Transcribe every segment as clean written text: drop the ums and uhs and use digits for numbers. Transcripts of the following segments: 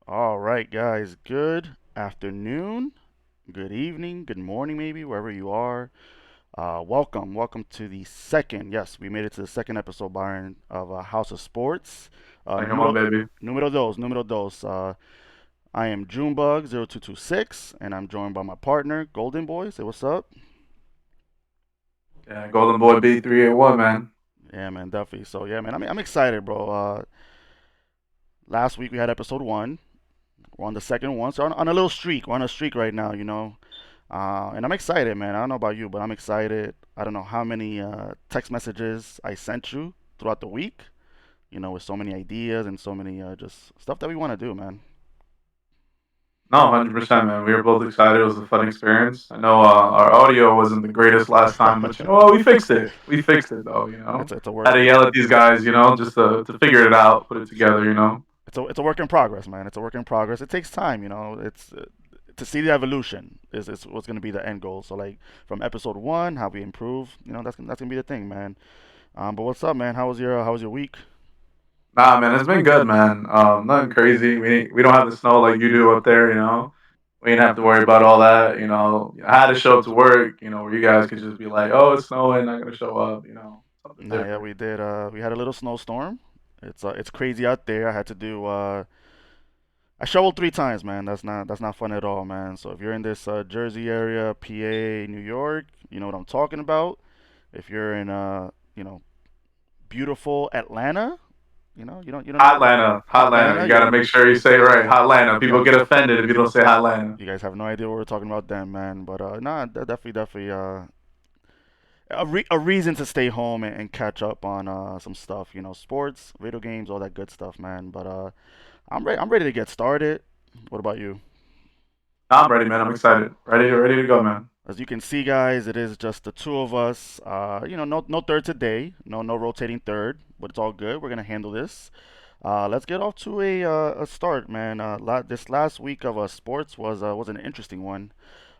All right, guys. Good afternoon, good evening, good morning, maybe wherever you are. Welcome to the second. Yes, we made it to the second episode, Byron, of House of Sports. Like, come on, Numero baby. numero dos, numero dos. I am Junebug0226, and I'm joined by my partner, Golden Boy. Say what's up. Yeah, Golden Boy B381, man. Yeah, man, definitely. So yeah, man, I'm excited, bro. Last week we had episode one. We're on the second one, so on a little streak. We're on a streak right now, and I'm excited, man. I don't know about you, but I'm excited. I don't know how many text messages I sent you throughout the week, with so many ideas and so many just stuff that we want to do, man. No, 100%, man. We were both excited. It was a fun experience. I know our audio wasn't the greatest last time, but you know what? We fixed it. We fixed it, though, it's a Had work to yell at these guys, just to figure it out, put it together. it's a work in progress, man. It's a work in progress. It takes time, It's to see the evolution is what's gonna be the end goal. So like from episode one, how we improve, that's gonna be the thing, man. But what's up, man? How was your week? Nah, man, it's been good, man. Nothing crazy. We don't have the snow like you do up there. We didn't have to worry about all that. I had to show up to work, where you guys could just be like, oh, it's snowing, not gonna show up, something Nah, yeah, different. we did. We had a little snowstorm. It's crazy out there. I had to do. I shoveled 3 times, man. That's not fun at all, man. So if you're in this Jersey area, PA, New York, you know what I'm talking about. If you're in beautiful Atlanta, you don't know Hotlanta, Hotlanta. Hotlanta. You gotta make sure you say it right. Hotlanta. Yeah, People get offended if you don't say Hotlanta. you guys have no idea what we're talking about then, man. But nah, definitely a reason to stay home and catch up on some stuff, sports, video games, all that good stuff, man. But I'm ready to get started. What about you? I'm ready, man. I'm excited. Ready to go, man. As you can see, guys, it is just the two of us. No third today, no rotating third, but it's all good. We're gonna handle this. Let's get off to a start, man. This last week of sports was an interesting one.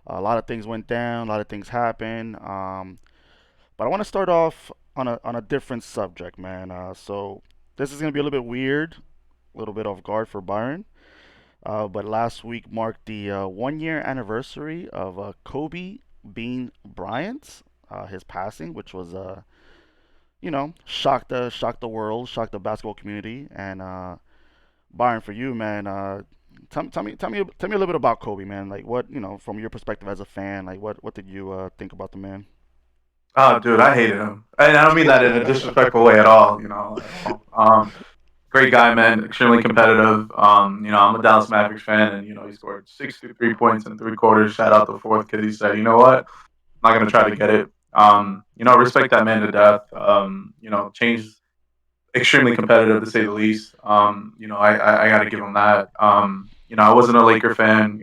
A lot of things went down, a lot of things happened. But I want to start off on a different subject, man. So this is gonna be a little bit weird, a little bit off guard for Byron. But last week marked the 1 year anniversary of Kobe Bean Bryant, his passing, which was shocked the world, shocked the basketball community. And Byron, for you, man, tell me a little bit about Kobe, man. Like what, from your perspective as a fan, like what did you think about the man? Oh, dude, I hated him, and I don't mean that in a disrespectful way at all. Great guy, man. Extremely competitive. I'm a Dallas Mavericks fan, and he scored 63 points in 3 quarters. Shout out the fourth kid. He said, you know what? I'm not gonna try to get it. Respect that man to death. Changed extremely competitive to say the least. I got to give him that. I wasn't a Laker fan.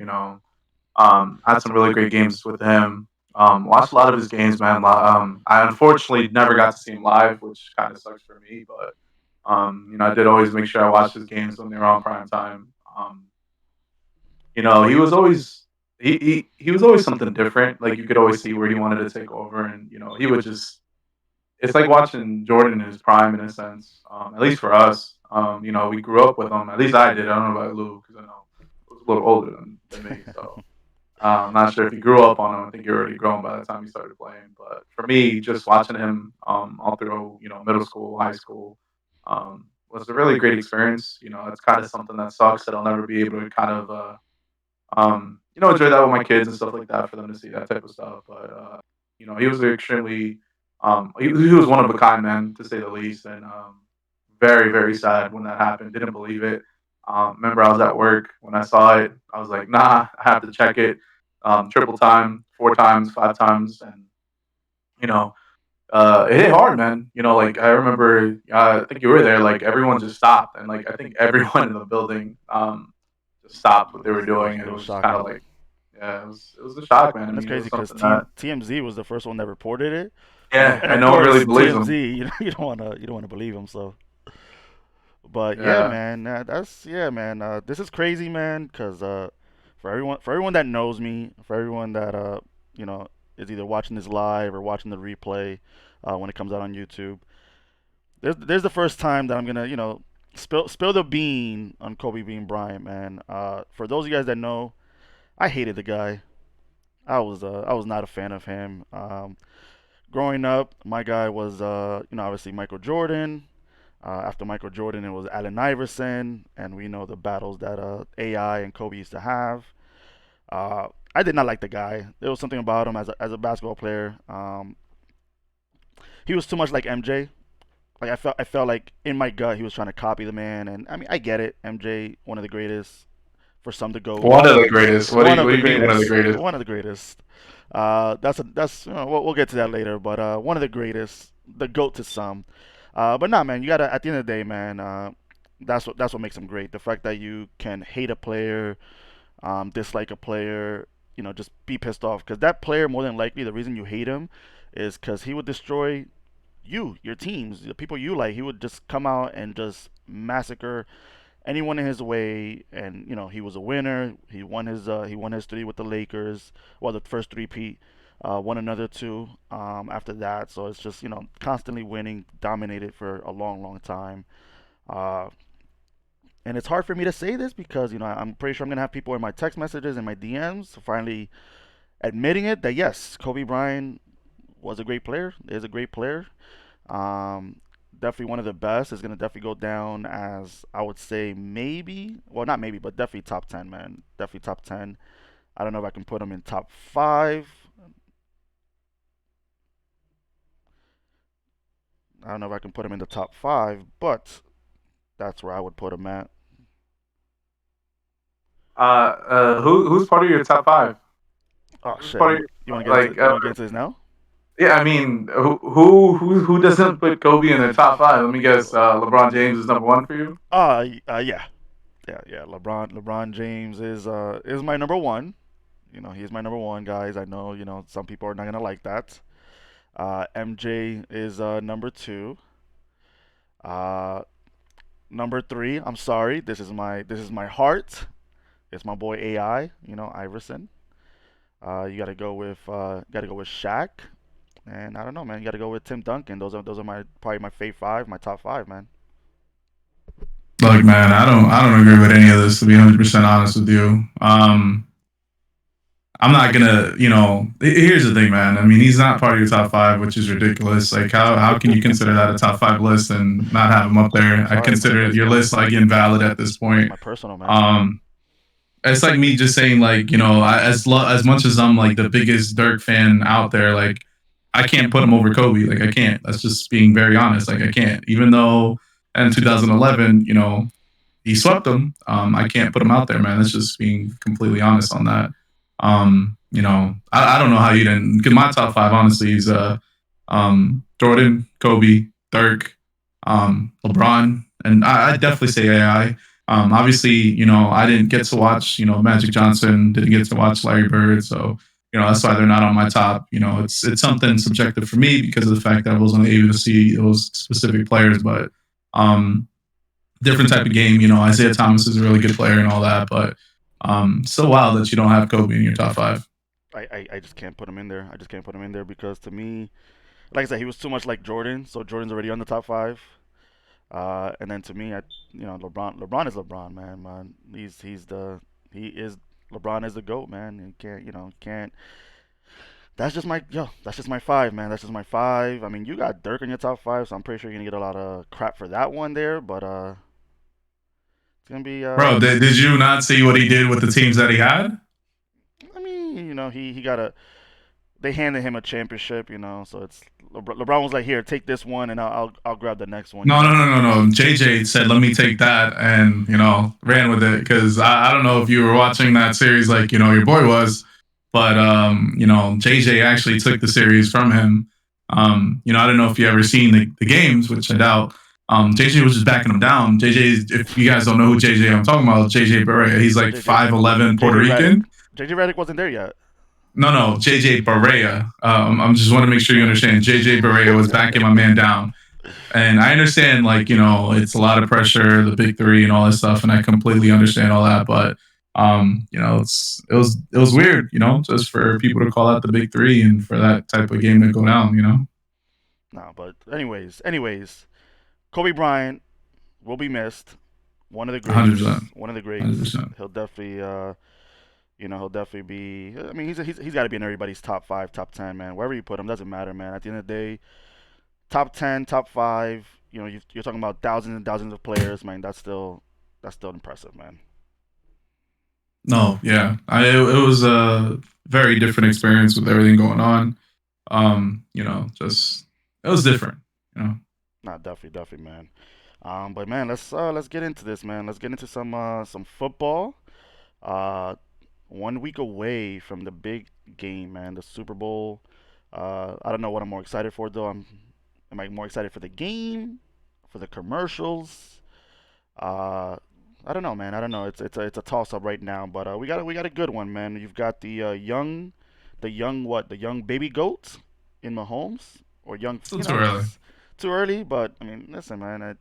Had some really great games with him. Watched a lot of his games, man. I unfortunately never got to see him live, which kind of sucks for me. But I did always make sure I watched his games when they were on prime time. He was always he was always something different. Like you could always see where he wanted to take over, and he would just it's like watching Jordan in his prime in a sense. At least for us, we grew up with him. At least I did. I don't know about Lou because I know he was a little older than me. So I'm not sure if you grew up on him. I think you're already grown by the time you started playing. But for me, just watching him all through middle school, high school, was a really great experience. It's kind of something that sucks that I'll never be able to kind of enjoy that with my kids and stuff like that for them to see that type of stuff. But he was extremely he was one of a kind, man, to say the least, and very very sad when that happened. Didn't believe it. Remember, I was at work when I saw it. I was like, nah, I have to check it. Triple time, 4 times, 5 times, and you know, it hit hard, man. Like I remember, I think you were there. Like everyone just stopped, and like I think everyone in the building just stopped what they were It was doing, it and it was was just kind of shocking. like, yeah, it was a shock, man. I And that's mean, it crazy was because something that, TMZ was the first one that reported it, yeah, and and of no one course really believes TMZ, them. you don't wanna believe him. So, but yeah, Yeah, man, that's yeah, man. This is crazy, man, because for everyone that knows me, for everyone that you know is either watching this live or watching the replay when it comes out on YouTube, there's the first time that I'm gonna spill the bean on Kobe Bean Bryant, man. For those of you guys that know, I hated the guy. I was not a fan of him. Growing up, my guy was obviously Michael Jordan. After Michael Jordan, it was Allen Iverson, and we know the battles that AI and Kobe used to have. Uh, I did not like the guy. There was something about him as a basketball player. He was too much like MJ. Like I felt like in my gut he was trying to copy the man, and I mean I get it. MJ, one of the greatest, for some the goat, One of the greatest. one of What the do you mean one of the greatest, greatest? one of the greatest. That's we'll get to that later, but one of the greatest, the goat to some. But nah, man, you gotta at the end of the day, man. That's what makes him great. The fact that you can hate a player, dislike a player, just be pissed off because that player more than likely the reason you hate him is because he would destroy your teams, the people you like. He would just come out and just massacre anyone in his way, and he was a winner. He won his three with the Lakers. Well, the first three Pete. Won another two after that. So it's just constantly winning, dominated for a long, long time. Uh, and it's hard for me to say this because I'm pretty sure I'm gonna have people in my text messages and my DMs finally admitting it that yes, Kobe Bryant was a great player. Is a great player. Um, Definitely one of the best. Is gonna definitely go down as I would say maybe, well not maybe, but definitely top 10, man. Definitely top 10. I don't know if I can put him in top five. I don't know if I can put him in the top five, but that's where I would put him at. Who's part of your top five? Oh Who's shit, part of you want to your, get into like you want to get into this now? yeah? I mean, who doesn't put Kobe in the top five? Let me guess. LeBron James is number one for you. Yeah, yeah. LeBron James is my number one. He's my number one, guys. I know some people are not gonna like that. MJ is number two. Uh, Number three. I'm sorry. This is my heart. It's my boy AI. Iverson. You gotta go with Shaq, and I don't know, man. You gotta go with Tim Duncan. Those are my probably my fave five, my top five, man. Look, man, I don't agree with any of this. To be 100% honest with you, I'm not gonna, Here's the thing, man. I mean, he's not part of your top five, which is ridiculous. Like, how can you consider that a top five list and not have him up there? I Sorry, man. consider your list like invalid at this It's point. my personal, man. Um, it's like me just saying, like, as much as I'm like the biggest Dirk fan out there, like, I can't put him over Kobe. Like, I can't. That's just being very honest. Like, I can't. Even though in 2011, he swept them. I can't put him out there, man. That's just being completely honest on that. I don't know how you didn't get my top five. Honestly, is Jordan, Kobe, Dirk, LeBron, and I definitely say AI. Obviously, I didn't get to watch, Magic Johnson, didn't get to watch Larry Bird, so that's why they're not on my top. It's something subjective for me because of the fact that I wasn't able to see those specific players, but um, different type of game. Isaiah Thomas is a really good player and all that, but so wild that you don't have Kobe in your top five. I just can't put him in there. I just can't put him in there because to me, like I said, he was too much like Jordan. So Jordan's already on the top five. And then to me, LeBron is LeBron, man. Man, he is LeBron is the goat, man. You can't. That's just my five, man. That's just my five. I mean, you got Dirk in your top five, so I'm pretty sure you're gonna get a lot of crap for that one there. But it's gonna be Bro, did you not see what he did with the teams that he had? I mean, he got a. They handed him a championship, so it's LeBron was like, "Here, take this one, and I'll grab the next one," No, no, no, no, no. JJ said, "Let me take that," and ran with it because I don't know if you were watching that series like your boy was, but JJ actually took the series from him. I don't know if you ever seen the games, which I doubt. JJ was just backing him down. JJ, if you guys don't know who JJ I'm talking about, JJ Barea. He's like JJ 5'11" Puerto JJ Redick. Rican. JJ Redick wasn't there yet. No, no, JJ Barea. I'm just want to make sure you understand. JJ Barea was backing my man down. And I understand, like, it's a lot of pressure, the big three and all that stuff, and I completely understand all that. But it was weird, just for people to call out the big three and for that type of game to go down. No, but anyways, Kobe Bryant, will be missed. One of the 100%. greats. One of the greats. 100%. He'll definitely, he'll definitely be. I mean, he's got to be in everybody's top five, top 10, man. Wherever you put him doesn't matter, man. At the end of the day, top 10, top five. You're talking about thousands and thousands of players, man. That's still impressive, man. No, yeah. It was a very different experience with everything going on. Just it was different, you know. Not definitely, definitely, man. But man, let's get into this, man. Let's get into some football. Uh, 1 week away from the big game, man, the Super Bowl. I don't know what I'm more excited for though. Am I more excited for the game, for the commercials? Uh, I don't know, man. I don't know. It's a toss up right now, but we got a good one, man. You've got the young baby goat in Mahomes or young, Still too early. it's too early, but I mean, listen, man.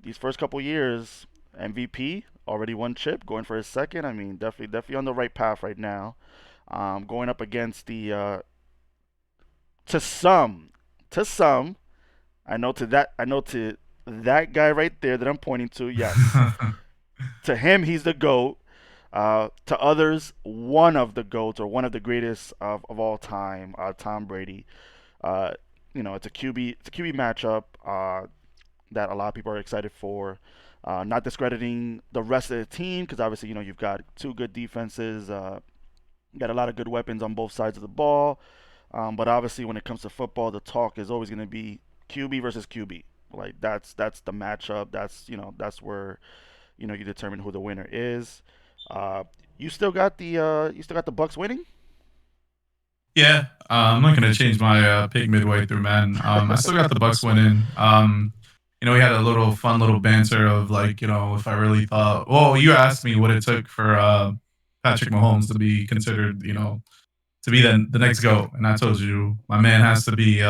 These first couple years, MVP already won chip, going for his second. I mean, definitely on the right path right now. Going up against the to some, to some. I know to that guy right there that I'm pointing to. Yes, to him, he's the goat. To others, one of the goats or one of the greatest of all time, Tom Brady. Uh, it's a QB matchup that a lot of people are excited for. Not discrediting the rest of the team because obviously you've got two good defenses, got a lot of good weapons on both sides of the ball. But obviously when it comes to football, the talk is always going to be QB versus QB. Like that's the matchup. That's where you determine who the winner is. Uh, you still got the Bucks winning. Yeah, I'm not gonna change my pick midway through, man. I still got the Bucks winning. We had a little fun little banter of like, if I really thought. Well, you asked me what it took for Patrick Mahomes to be considered, to be the next GOAT, and I told you my man has to be.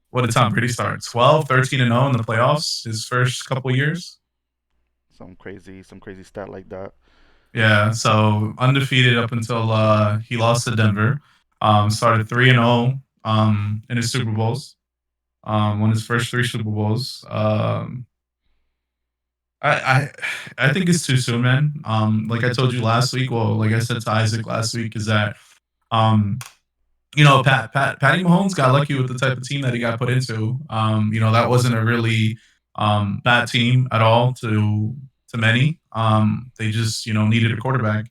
What did Tom Brady start? 12, 13 and 0 in the playoffs his first couple years. Some crazy stat like that. Yeah, so undefeated up until he lost to Denver. Started 3-0 in his Super Bowls. Won his first three Super Bowls. I I think it's too soon, man. Like I told you last week, well, like I said to Isaac last week, is that um, Patty Mahomes got lucky with the type of team that he got put into. That wasn't a really bad team at all to many. They just needed a quarterback.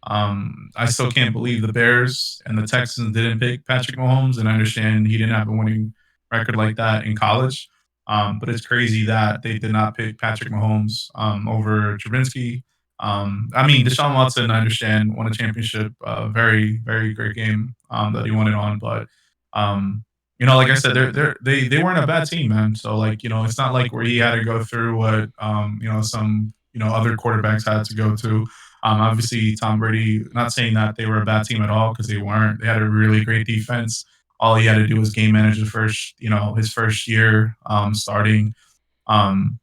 I still can't believe the Bears and the Texans didn't pick Patrick Mahomes, and I understand he didn't have a winning record like that in college. But it's crazy that they did not pick Patrick Mahomes over Trubinsky. I mean, Deshaun Watson, I understand, won a championship. Very, very great game that he won it on. But, like I said, they weren't a bad team, man. So, like, it's not like where he had to go through what, some, other quarterbacks had to go to. Obviously, Tom Brady, not saying that they were a bad team at all because they weren't. They had a really great defense. All he had to do was game manage his first year starting. Um,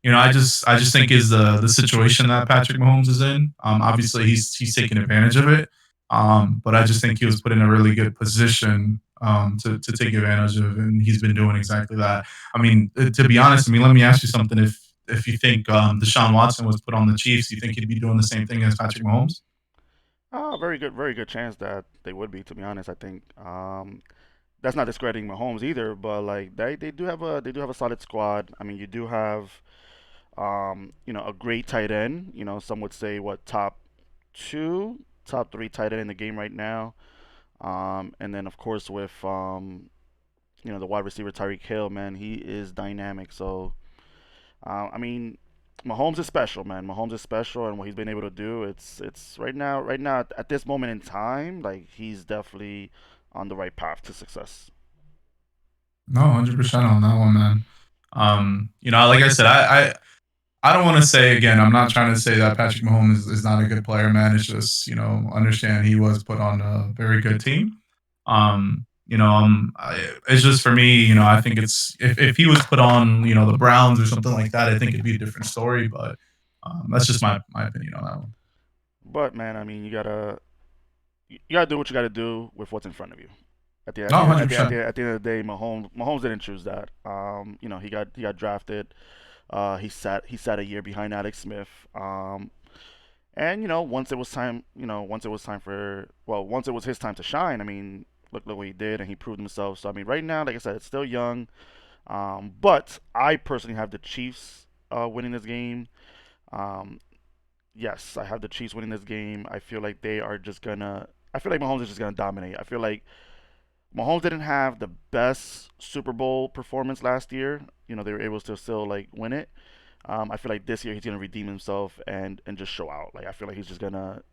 I just think is the situation that Patrick Mahomes is in. Obviously, he's taking advantage of it. But I just think he was put in a really good position to take advantage of, and he's been doing exactly that. I mean, to be honest, I mean, let me ask you something. If you think Deshaun Watson was put on the Chiefs, do you think he'd be doing the same thing as Patrick Mahomes? Very good chance that they would be. To be honest, I think that's not discrediting Mahomes either. But like they do have a solid squad. I mean, you do have a great tight end. Some would say what top two, top three tight end in the game right now. And then of course with the wide receiver Tyreek Hill, man, he is dynamic. So I mean, Mahomes is special, man. Mahomes is special, and what he's been able to do, it's right now at this moment in time, like he's definitely on the right path to success. No, 100% on that one, man. Like I said, I don't want to say again. I'm not trying to say that Patrick Mahomes is not a good player, man. It's just understand he was put on a very good team. It's just for me. I think it's if he was put on the Browns or something like that, I think it'd be a different story. But that's just my opinion on that one. But man, I mean, you gotta do what you gotta do with what's in front of you. At the at No, the, at the, at 100%. the, at the end of the day, Mahomes didn't choose that. He got drafted. He sat a year behind Alex Smith. And once it was time, once it was time for, well, once it was his time to shine. I mean, look what he did, and he proved himself. So I mean, right now, like I said, it's still young. But I personally have the Chiefs winning this game. Um, yes, I have the Chiefs winning this game. I feel like they are just gonna. I feel like Mahomes is just gonna dominate. I feel like Mahomes didn't have the best Super Bowl performance last year. They were able to still like win it. I feel like this year he's gonna redeem himself and just show out. Like I feel like he's just gonna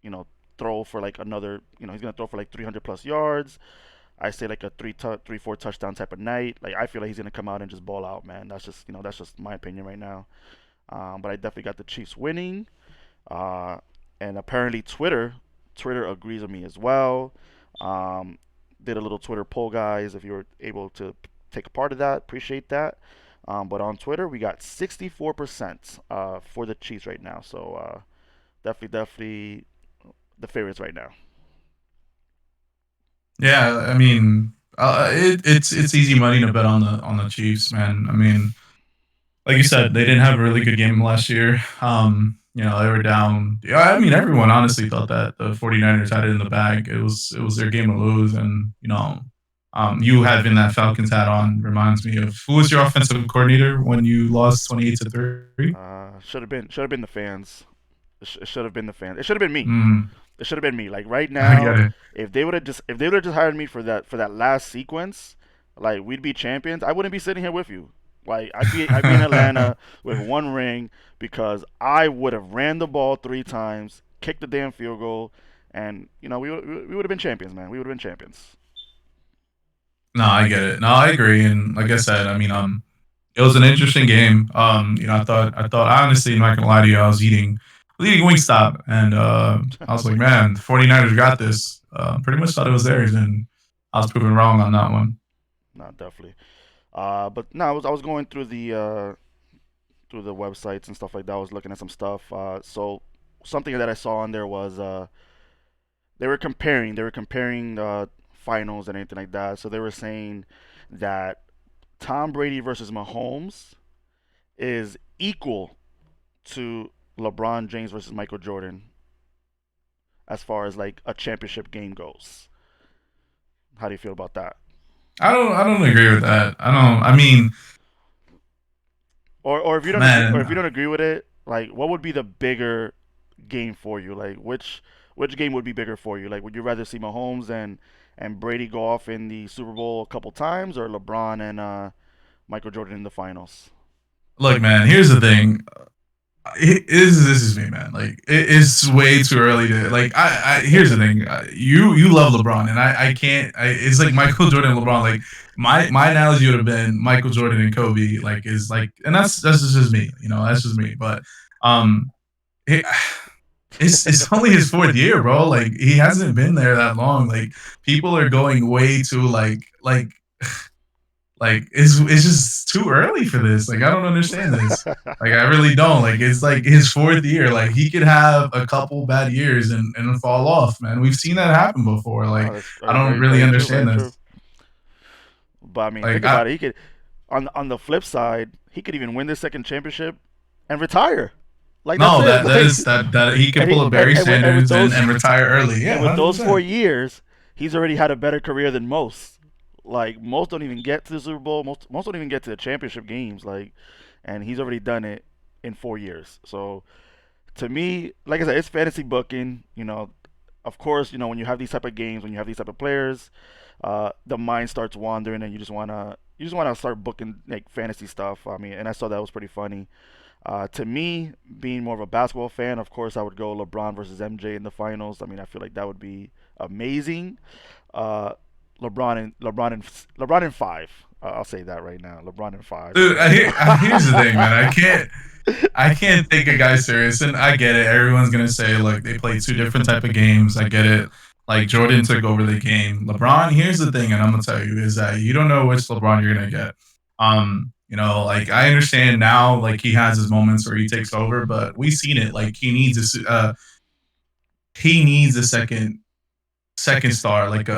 you know throw for like another. He's gonna throw for like 300 plus yards. I say like a 4 touchdown type of night. Like I feel like he's gonna come out and just ball out, man. That's just my opinion right now. But I definitely got the Chiefs winning. Uh, and apparently Twitter agrees with me as well. Um, did a little Twitter poll, guys. If you were able to take a part of that, appreciate that. But on Twitter, we got 64% for the Chiefs right now. So definitely the favorites right now. Yeah, I mean, it's easy money to bet on the Chiefs, man. I mean, like you said, they didn't have a really good game last year. They were down. Yeah, I mean, everyone honestly thought that the 49ers had it in the bag. It was their game to lose, and you having that Falcons hat on reminds me of who was your offensive coordinator when you lost 28-3. Should have been the fans. It should have been the fans. It should have been me. Mm, It should have been me. Like right I now, get it. if they would have just hired me for that last sequence, like we'd be champions. I wouldn't be sitting here with you. Like I'd be in Atlanta with one ring because I would have ran the ball 3 times, kicked the damn field goal, and we would have been champions, man. We would have been champions. No, I get it. No, I agree. And like I said, I mean, it was an interesting game. I thought honestly, I'm not gonna lie to you, I was eating Wingstop, and I was like, man, the 49ers got this. Pretty much thought it was theirs, and I was proven wrong on that one. Not definitely. But no, I was going through the websites and stuff like that. I was looking at some stuff. So something that I saw on there was they were comparing finals and anything like that. So they were saying that Tom Brady versus Mahomes is equal to LeBron James versus Michael Jordan as far as like a championship game goes. How do you feel about that? I don't agree with that. I don't. I mean, Or if you don't man, agree with it, like what would be the bigger game for you? Like which game would be bigger for you? Like would you rather see Mahomes and Brady go off in the Super Bowl a couple times, or LeBron and Michael Jordan in the finals? look, man. Here's the thing. This is me, man. Like it's way too early to like. Here's the thing. You love LeBron, and I can't. It's like Michael Jordan and LeBron. Like my analogy would have been Michael Jordan and Kobe. Like is like, and that's just me. That's just me. But um, it, it's only his fourth year, bro. Like he hasn't been there that long. Like people are going way too like it's just too early for this. Like I don't understand this. Like I really don't. Like it's like his fourth year. Like he could have a couple bad years and fall off, man. We've seen that happen before. No, Like that's I don't very really very true, very understand true. this. But I mean, Like think I about it. He could on the flip side, he could even win this second championship and retire. Like that's no, it. that Like is that he could and he pull a and, Barry and with Sanders those and retire early. and Yeah, with hundred those four percent. years, he's already had a better career than most. Like most don't even get to the Super Bowl. Most don't even get to the championship games. Like, and he's already done it in 4 years. So to me, like I said, it's fantasy booking. Of course, when you have these type of games, when you have these type of players, the mind starts wandering, and you just wanna start booking like fantasy stuff. I mean, and I saw that was pretty funny. To me, being more of a basketball fan, of course, I would go LeBron versus MJ in the finals. I mean, I feel like that would be amazing. Uh, LeBron in five. I'll say that right now. LeBron in five. Dude, here's the thing, man. I can't take a guy serious, and I get it. Everyone's gonna say, look, they played two different type of games. I get it. Like Jordan took over the game. LeBron, here's the thing, and I'm gonna tell you is that you don't know which LeBron you're gonna get. Like I understand now, like he has his moments where he takes over, but we've seen it. Like he needs a second second star, like it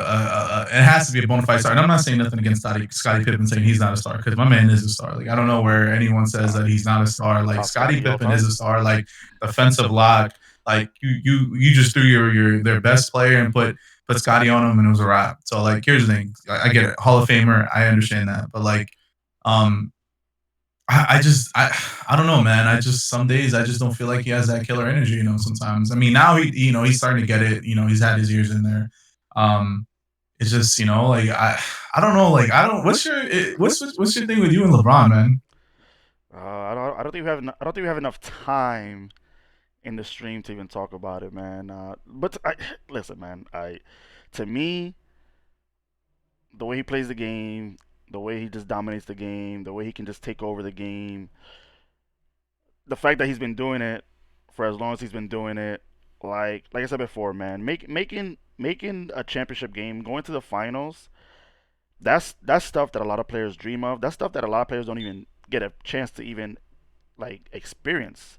has to be a bona fide star. And I'm not saying nothing against Scottie Pippen saying he's not a star because my man is a star. Like I don't know where anyone says Top that he's not a star. Like top Scottie 50 all Pippen is a time. star. Like defensive lock. Like you just threw your their best player and put Scottie on him and it was a wrap. So like here's the thing, I get it, Hall of Famer, I understand that, but like um I don't know, man. I just some days I just don't feel like he has that killer energy. Sometimes. I mean, now he's starting to get it. He's had his years in there. Um, it's just like I don't know. Like I don't. What's your thing with you and LeBron, man? I don't think I don't think we have enough time in the stream to even talk about it, man. Listen, man. To me, the way he plays the game, the way he just dominates the game, the way he can just take over the game, the fact that he's been doing it for as long as he's been doing it, like I said before, man, making a championship game, going to the finals, that's stuff that a lot of players dream of. That's stuff that a lot of players don't even get a chance to even like experience.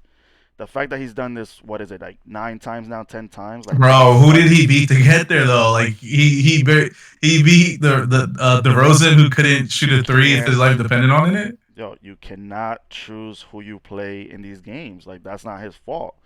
The fact that he's done this, what is it, like 9 times now, 10 times, like Bro, who did he beat to get there though? Like he beat the Rosen who couldn't shoot a three if his life depended on it. yo, you cannot choose who you play in these games. Like that's not his fault.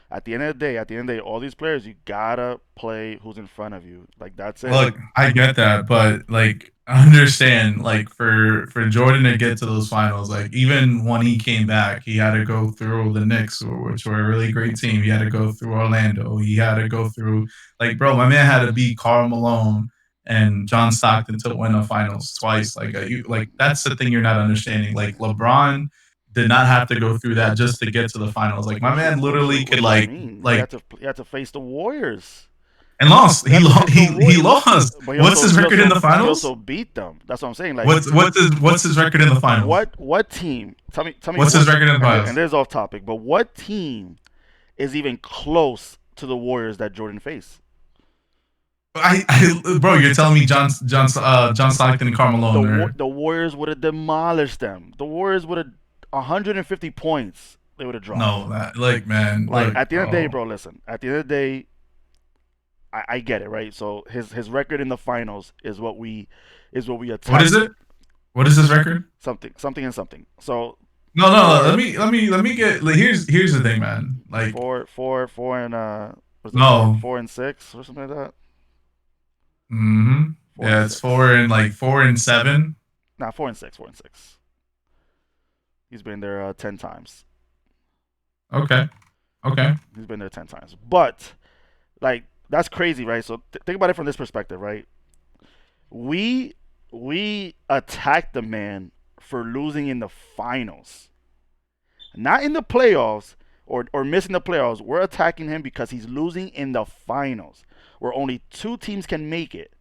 At the end of the day, all these players, you gotta play who's in front of you. Like that's it. Look, I get that, but like I understand, like for Jordan to get to those finals, like even when he came back, he had to go through the Knicks, which were a really great team. He had to go through Orlando. He had to go through like, bro, my man had to beat Karl Malone and John Stockton to win the finals twice. Like that's the thing you're not understanding. Like LeBron did not have to go through that just to get to the finals. Like my man literally could What you mean? like He had to face the Warriors. and lost. He had to face the He Warriors, lost. but What's his record in the he finals? also beat them. That's what I'm saying. Like What's his record in the finals? what team? Tell me What's his record in the and finals? there's off topic, but what team is even close to the Warriors that Jordan faced? Bro, you're telling me John Stockton and Carmelo are The Warriors would have demolished them. The Warriors would have 150 points. They would have dropped. no that like man Like look at the end of the day, bro. bro. Listen, at the end of the day, I get it, right? So his record in the finals is what we What attack. is it? What is his record? Something and something. So No. Let me get. Like, here's the thing, man. Like four and was it no. 4 and 6 or something like that? Mm-hmm. Four and Yeah, it's six. 4-7. Nah, 4 and 6. 4 and 6. He's been there 10 times. Okay. Okay. He's been there 10 times. But like that's crazy, right? So think about it from this perspective, right? We we attacked the man for losing in the finals, not in the playoffs or missing the playoffs. We're attacking him because he's losing in the finals, where only 2 teams can make it.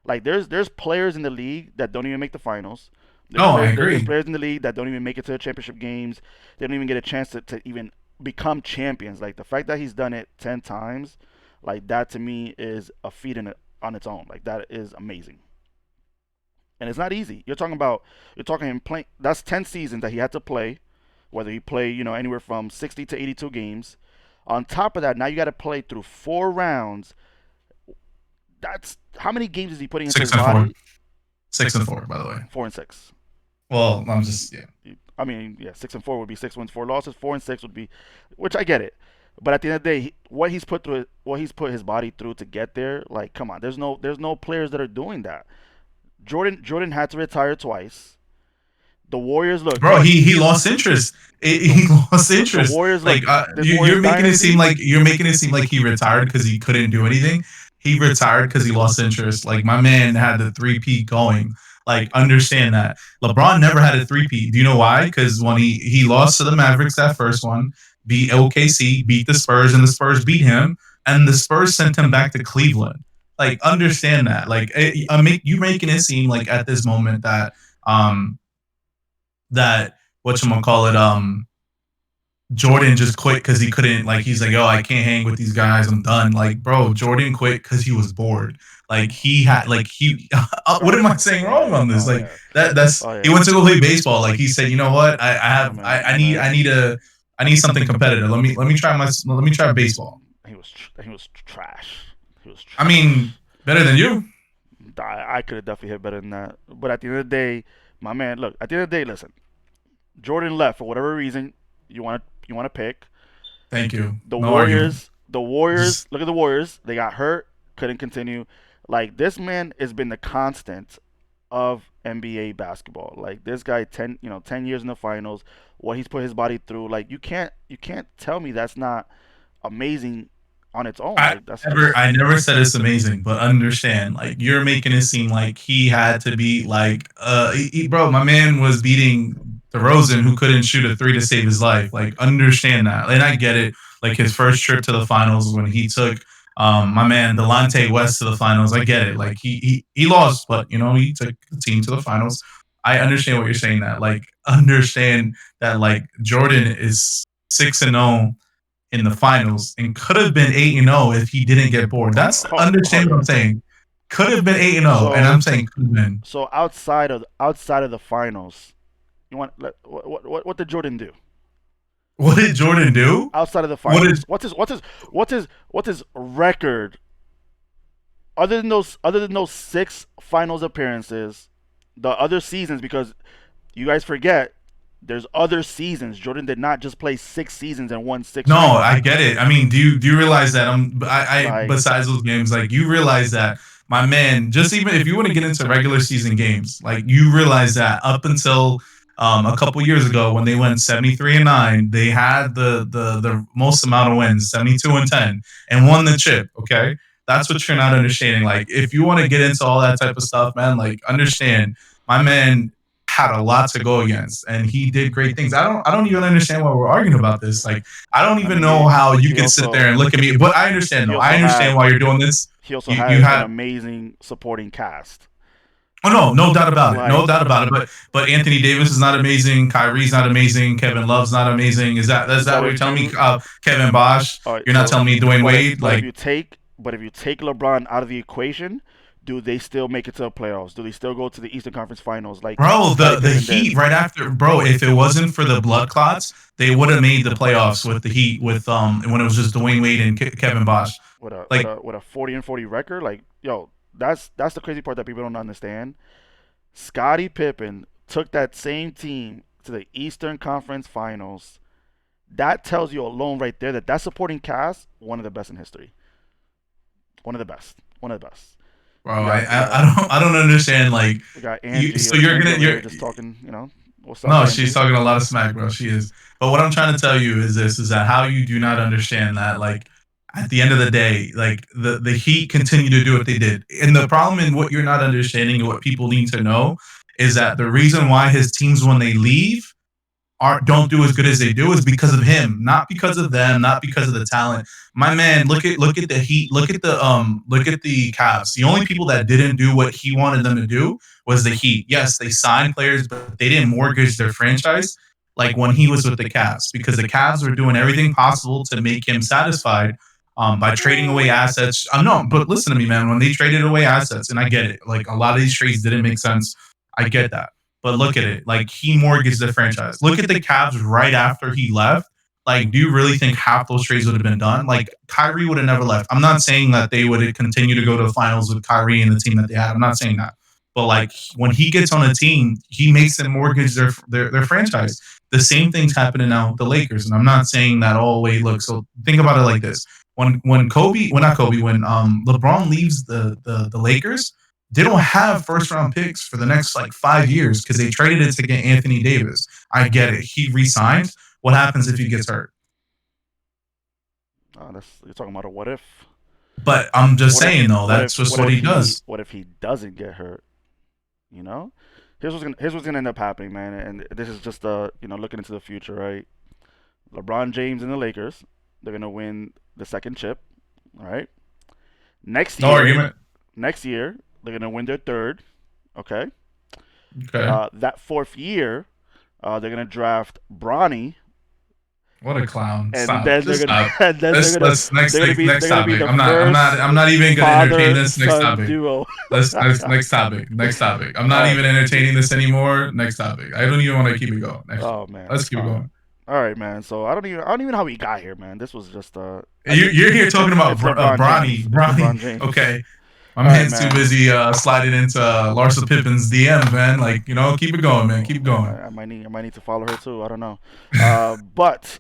Like there's players in the league that don't even make the finals. No, I There's agree. players in the league that don't even make it to the championship games. They don't even get a chance to even become champions. Like the fact that he's done it 10 times, like that to me is a feat on its own. Like that is amazing, and it's not easy. You're talking him playing. That's 10 seasons that he had to play. Whether he play anywhere from 60 to 82 games. On top of that, now you got to play through 4 rounds. That's how many games is he putting into his 6-4. body? 6-4, by the way. 4 and 6. Well, I'm just yeah. I mean, yeah, 6 and 4 would be 6 wins, 4 losses. 4 and 6 would be, which I get it. But at the end of the day, what he's put his body through to get there, like, come on, there's no players that are doing that. Jordan had to retire twice. The Warriors look, Bro, he lost interest. He lost the interest. Warriors Like look. This Warriors you're making it dynasty. seem like he retired because he couldn't do anything. He retired because he lost interest. Like my man had the 3P going. Like understand that LeBron never had a 3P. Do you know why? Because when he lost to the Mavericks that first one, beat OKC, beat the Spurs, and the Spurs beat him, and the Spurs sent him back to Cleveland. Like understand that. Like you making it seem like at this moment um that whatchamacallit Jordan just quit because he couldn't, like, he's like, oh, I can't hang with these guys, I'm done. Like, bro, Jordan quit because he was bored. Like he had like he what am I saying wrong on this? Like that's he went to go play baseball. Like he said, you know what? I need something competitive. Let me try baseball. He was trash. He was. I mean, better than you. I could have definitely hit better than that. But at the end of the day, my man, look. At the end of the day, listen. Jordan left for whatever reason you want to pick. Thank you. The No argument. Warriors, the Warriors. Just Look at the Warriors. They got hurt, couldn't continue. Like this man has been the constant of NBA basketball. Like this guy, 10 years in the finals. What he's put his body through. Like you can't tell me that's not amazing on its own. I Like that's never just I never said it's amazing, but understand, like you're making it seem like he had to be like bro, my man was beating DeRozan who couldn't shoot a three to save his life. Like understand that. And I get it. Like his first trip to the finals when he took my man Delonte West to the finals. I get it. Like he lost, but he took the team to the finals. I understand what you're saying that. Like understand that like Jordan is 6-0 in the finals and could have been 8-0 if he didn't get bored. That's understand what I'm saying. Could have been 8-0, and so I'm saying could have been. so outside of the finals, you want what did Jordan do What did Jordan do? outside of the What finals? did What's his record other than those six finals appearances, the other seasons? Because you guys forget there's other seasons. Jordan did not just play 6 seasons and won six No, rings. I get it. I mean, do you realize that I Like besides those games, like you realize that my man, just even if you want to get into regular season games, like you realize that up until a couple years ago when they went 73-9, they had the most amount of wins, 72-10, and won the chip. Okay, that's what you're not understanding. Like if you want to get into all that type of stuff, man, like understand my man had a lot to go against and he did great things. I don't even understand why we're arguing about this. Like I don't I even mean, know how you he can sit also there and look at me. But I understand he though. I also understand had why you're doing this. he also You had an had amazing supporting cast. oh no doubt about it. No Like, doubt about it. But Anthony Davis is not amazing. Kyrie's not amazing. Kevin Love's not amazing. Is that but what you're if telling me? you Kevin Bosch. all right, You're not so telling me Dwayne but if Wade. but if Like you take LeBron out of the equation, do they still make it to the playoffs? Do they still go to the Eastern Conference Finals like bro, Scottie the Pippen did? Heat right after, bro. If it wasn't for the blood clots, they would have made the playoffs with the Heat with when it was just Dwayne Wade and Kevin Bosch. With a with Like, a with a 40-40 record, like yo, that's the crazy part that people don't understand. Scottie Pippen took that same team to the Eastern Conference Finals. That tells you alone right there that supporting cast one of the best in history. One of the best. One of the best. bro, We I, got we I got I don't I don't understand. Like, we got you, Angie so or you're Angie gonna over there you're just talking. What's up, no, she's Angie? talking a lot of smack, bro. She is. But what I'm trying to tell you is this: is that how you do not understand that, like, at the end of the day, like the Heat continue to do what they did, and the problem in what you're not understanding and what people need to know is that the reason why his teams when they leave aren't don't do as good as they do is because of him, not because of them, not because of the talent. My man, look at the Heat, look at the Cavs. The only people that didn't do what he wanted them to do was the Heat. Yes, they signed players, but they didn't mortgage their franchise like when he was with the Cavs because the Cavs were doing everything possible to make him satisfied by trading away assets. No, but listen to me, man. When they traded away assets, and I get it, like a lot of these trades didn't make sense. I get that. But look at it. Like he mortgaged the franchise. Look at the Cavs right after he left. Like, do you really think half those trades would have been done? Like Kyrie would have never left. I'm not saying that they would continue to go to the finals with Kyrie and the team that they had. I'm not saying that. But like when he gets on a team, he makes them mortgage their franchise. The same thing's happening now with the Lakers. And I'm not saying that, oh wait, look, so think about it like this. When Kobe, well not Kobe, when LeBron leaves the Lakers, they don't have first round picks for the next like 5 years because they traded it to get Anthony Davis. I get it. He resigns. What happens if he gets hurt? You're talking about a what if. But I'm just What if? saying though, What that's if? just What what if he he? does. What if he doesn't get hurt? You know, here's what's gonna end up happening, man. And this is just looking into the future, right? LeBron James and the Lakers, they're gonna win the second chip, all right? Next No year, argument. next year they're gonna win their third, okay? Okay. That fourth year, they're gonna draft Bronny, What a clown. and Stop. then they're Just gonna stop. and then Let's next they're gonna be topic. the first I'm not even gonna entertain father this. Next son topic. duo. Let's next topic. Next topic. I'm not All right. even entertaining this anymore. Next topic. I don't even want to keep it going. Next. Oh man. Let's keep it going. All right, man. So I don't even know how we got here, man. This was just You're here talking about it's LeBron James. It's Bronny. LeBron James. Okay, my All right, man's too man. busy sliding into Larsa Pippen's DMs, man. Like, keep it going, man. Keep it going. I might need to follow her too. I don't know. But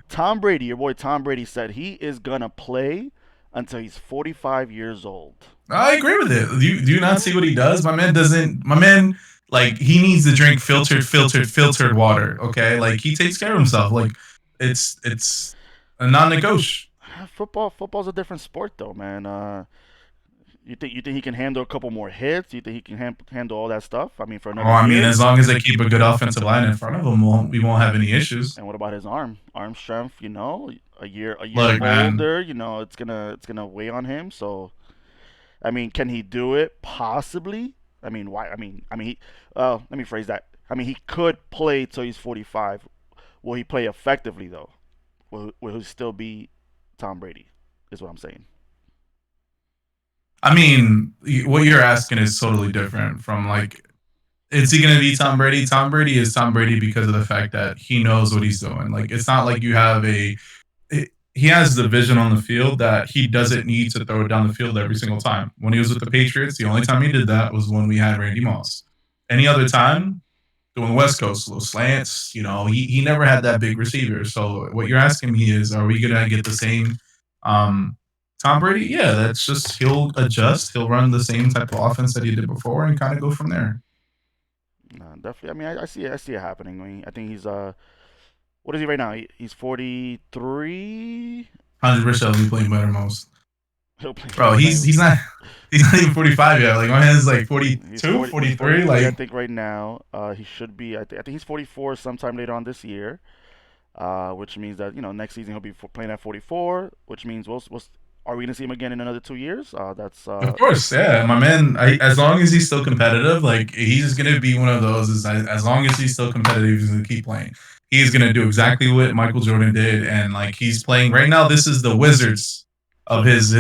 Tom Brady, your boy Tom Brady said he is gonna play until he's 45 years old. I agree with it. Do you not see what he does? My man doesn't. My man, like, he needs to drink filtered water. Okay, like, he takes care of himself. Like, it's a non-negotiable. Football's a different sport though, man. You think he can handle a couple more hits? You think he can handle all that stuff? I mean, for Oh, another I mean, year. as long as they keep a good offensive line in front of him, we won't have any issues. And what about his arm strength? You know, a year Look, man, older. You know, it's gonna weigh on him. So I mean, can he do it? Possibly. I mean, why? He, let me phrase that. I mean, he could play till he's 45. Will he play effectively though? Will he still be Tom Brady? Is what I'm saying. I mean, what you're asking is totally different from, like, is he going to be Tom Brady? Tom Brady is Tom Brady because of the fact that he knows what he's doing. Like, it's not like you have he has the vision on the field that he doesn't need to throw it down the field every single time. When he was with the Patriots, the only time he did that was when we had Randy Moss. Any other time, doing West Coast, little slants, he never had that big receiver. So what you're asking me is, are we going to get the same um, Tom Brady? Yeah, that's just, he'll adjust. He'll run the same type of offense that he did before and kind of go from there. No, definitely. I mean, I see it. I see it happening. I mean, I think he's what is he right now? He's 43. 100% he'll be playing better most. He'll Bro, be playing. he's not even 45 yet. Like, my man's like He's 42, 40. He's 43. 43. I Like, think right now. He should be. I think he's 44 sometime later on this year. Which means that next season he'll be playing at 44. Which means are we gonna see him again in another 2 years? That's of course, yeah. My man, as long as he's still competitive, like, he's going to be one of those. As long as he's still competitive, he's going to keep playing. He's going to do exactly what Michael Jordan did. And, like, he's playing right now. This is the Wizards of his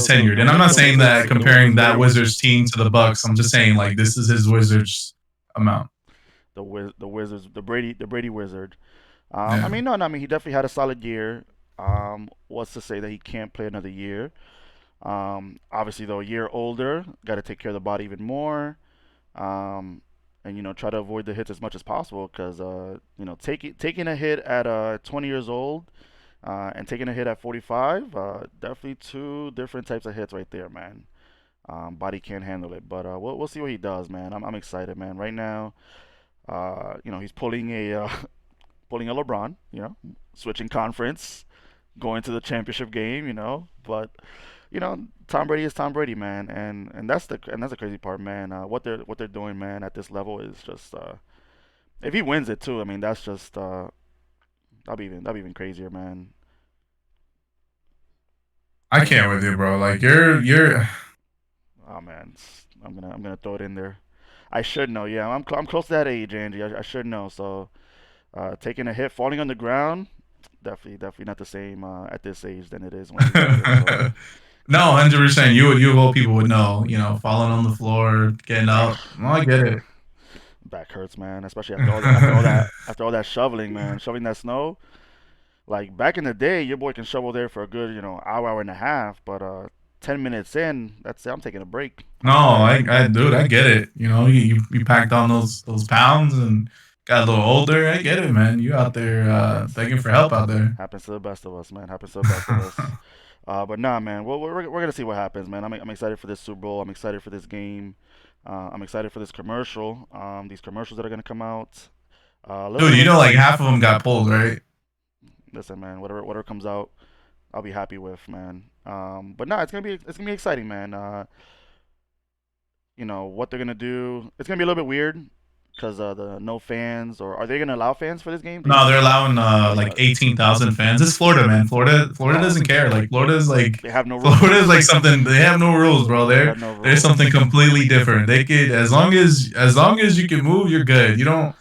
tenure. And I'm not saying that the Wizards comparing that league. Wizards team to the Bucks. I'm just saying, like, this is his Wizards amount. The Wizards, the Brady Wizard. I Yeah. mean, no, no, I mean he definitely had a solid year. What's to say that he can't play another year? Obviously, though, a year older, got to take care of the body even more, um, and try to avoid the hits as much as possible. Because taking a hit at 20 years old, and taking a hit at 45, definitely two different types of hits right there, man. Body can't handle it, but we'll see what he does, man. I'm excited, man. Right now, he's pulling a pulling a LeBron, switching conference, going to the championship game, but Tom Brady is Tom Brady, man, and that's the crazy part, man. What they're doing, man, at this level is just if he wins it too, I mean that's just that'll be even crazier, man. I can't with you, bro. Like, you're Oh man, I'm gonna throw it in there. I should know, yeah. I'm close to that age, Angie. I should know. So taking a hit, falling on the ground, definitely not the same at this age than it is when you're younger. So No, 100%. You of all people would know. Falling on the floor, getting ugh, up. Oh, I get it. back hurts, man. Especially after all that shoveling, man, shoveling that snow. Like back in the day, your boy can shovel there for a good hour and a half, but 10 minutes in, that's it. I'm taking a break. No, I'm tired. dude, I get it. You packed on those pounds and got a little older. I get it, man. You out there Happens. begging for help out there. Happens to the best of us, man. Happens to the best of us. But nah, man. We're gonna see what happens, man. I'm excited for this Super Bowl. I'm excited for this game. I'm excited for this commercial. These commercials that are gonna come out. A little Dude, bit of like, half of them got pulled, right? listen, man. Whatever comes out, I'll be happy with, man. But nah, it's gonna be exciting, man. What they're gonna do. It's gonna be a little bit weird because the no fans, or are they gonna allow fans for this game? Do you No, know? they're allowing like 18,000 fans. It's Florida, man. Florida Oh, doesn't care. Like, they have no Florida's rules. like something. They have no rules, bro. They have no There's rules. something completely different. They could, as long as you can move, you're good. You don't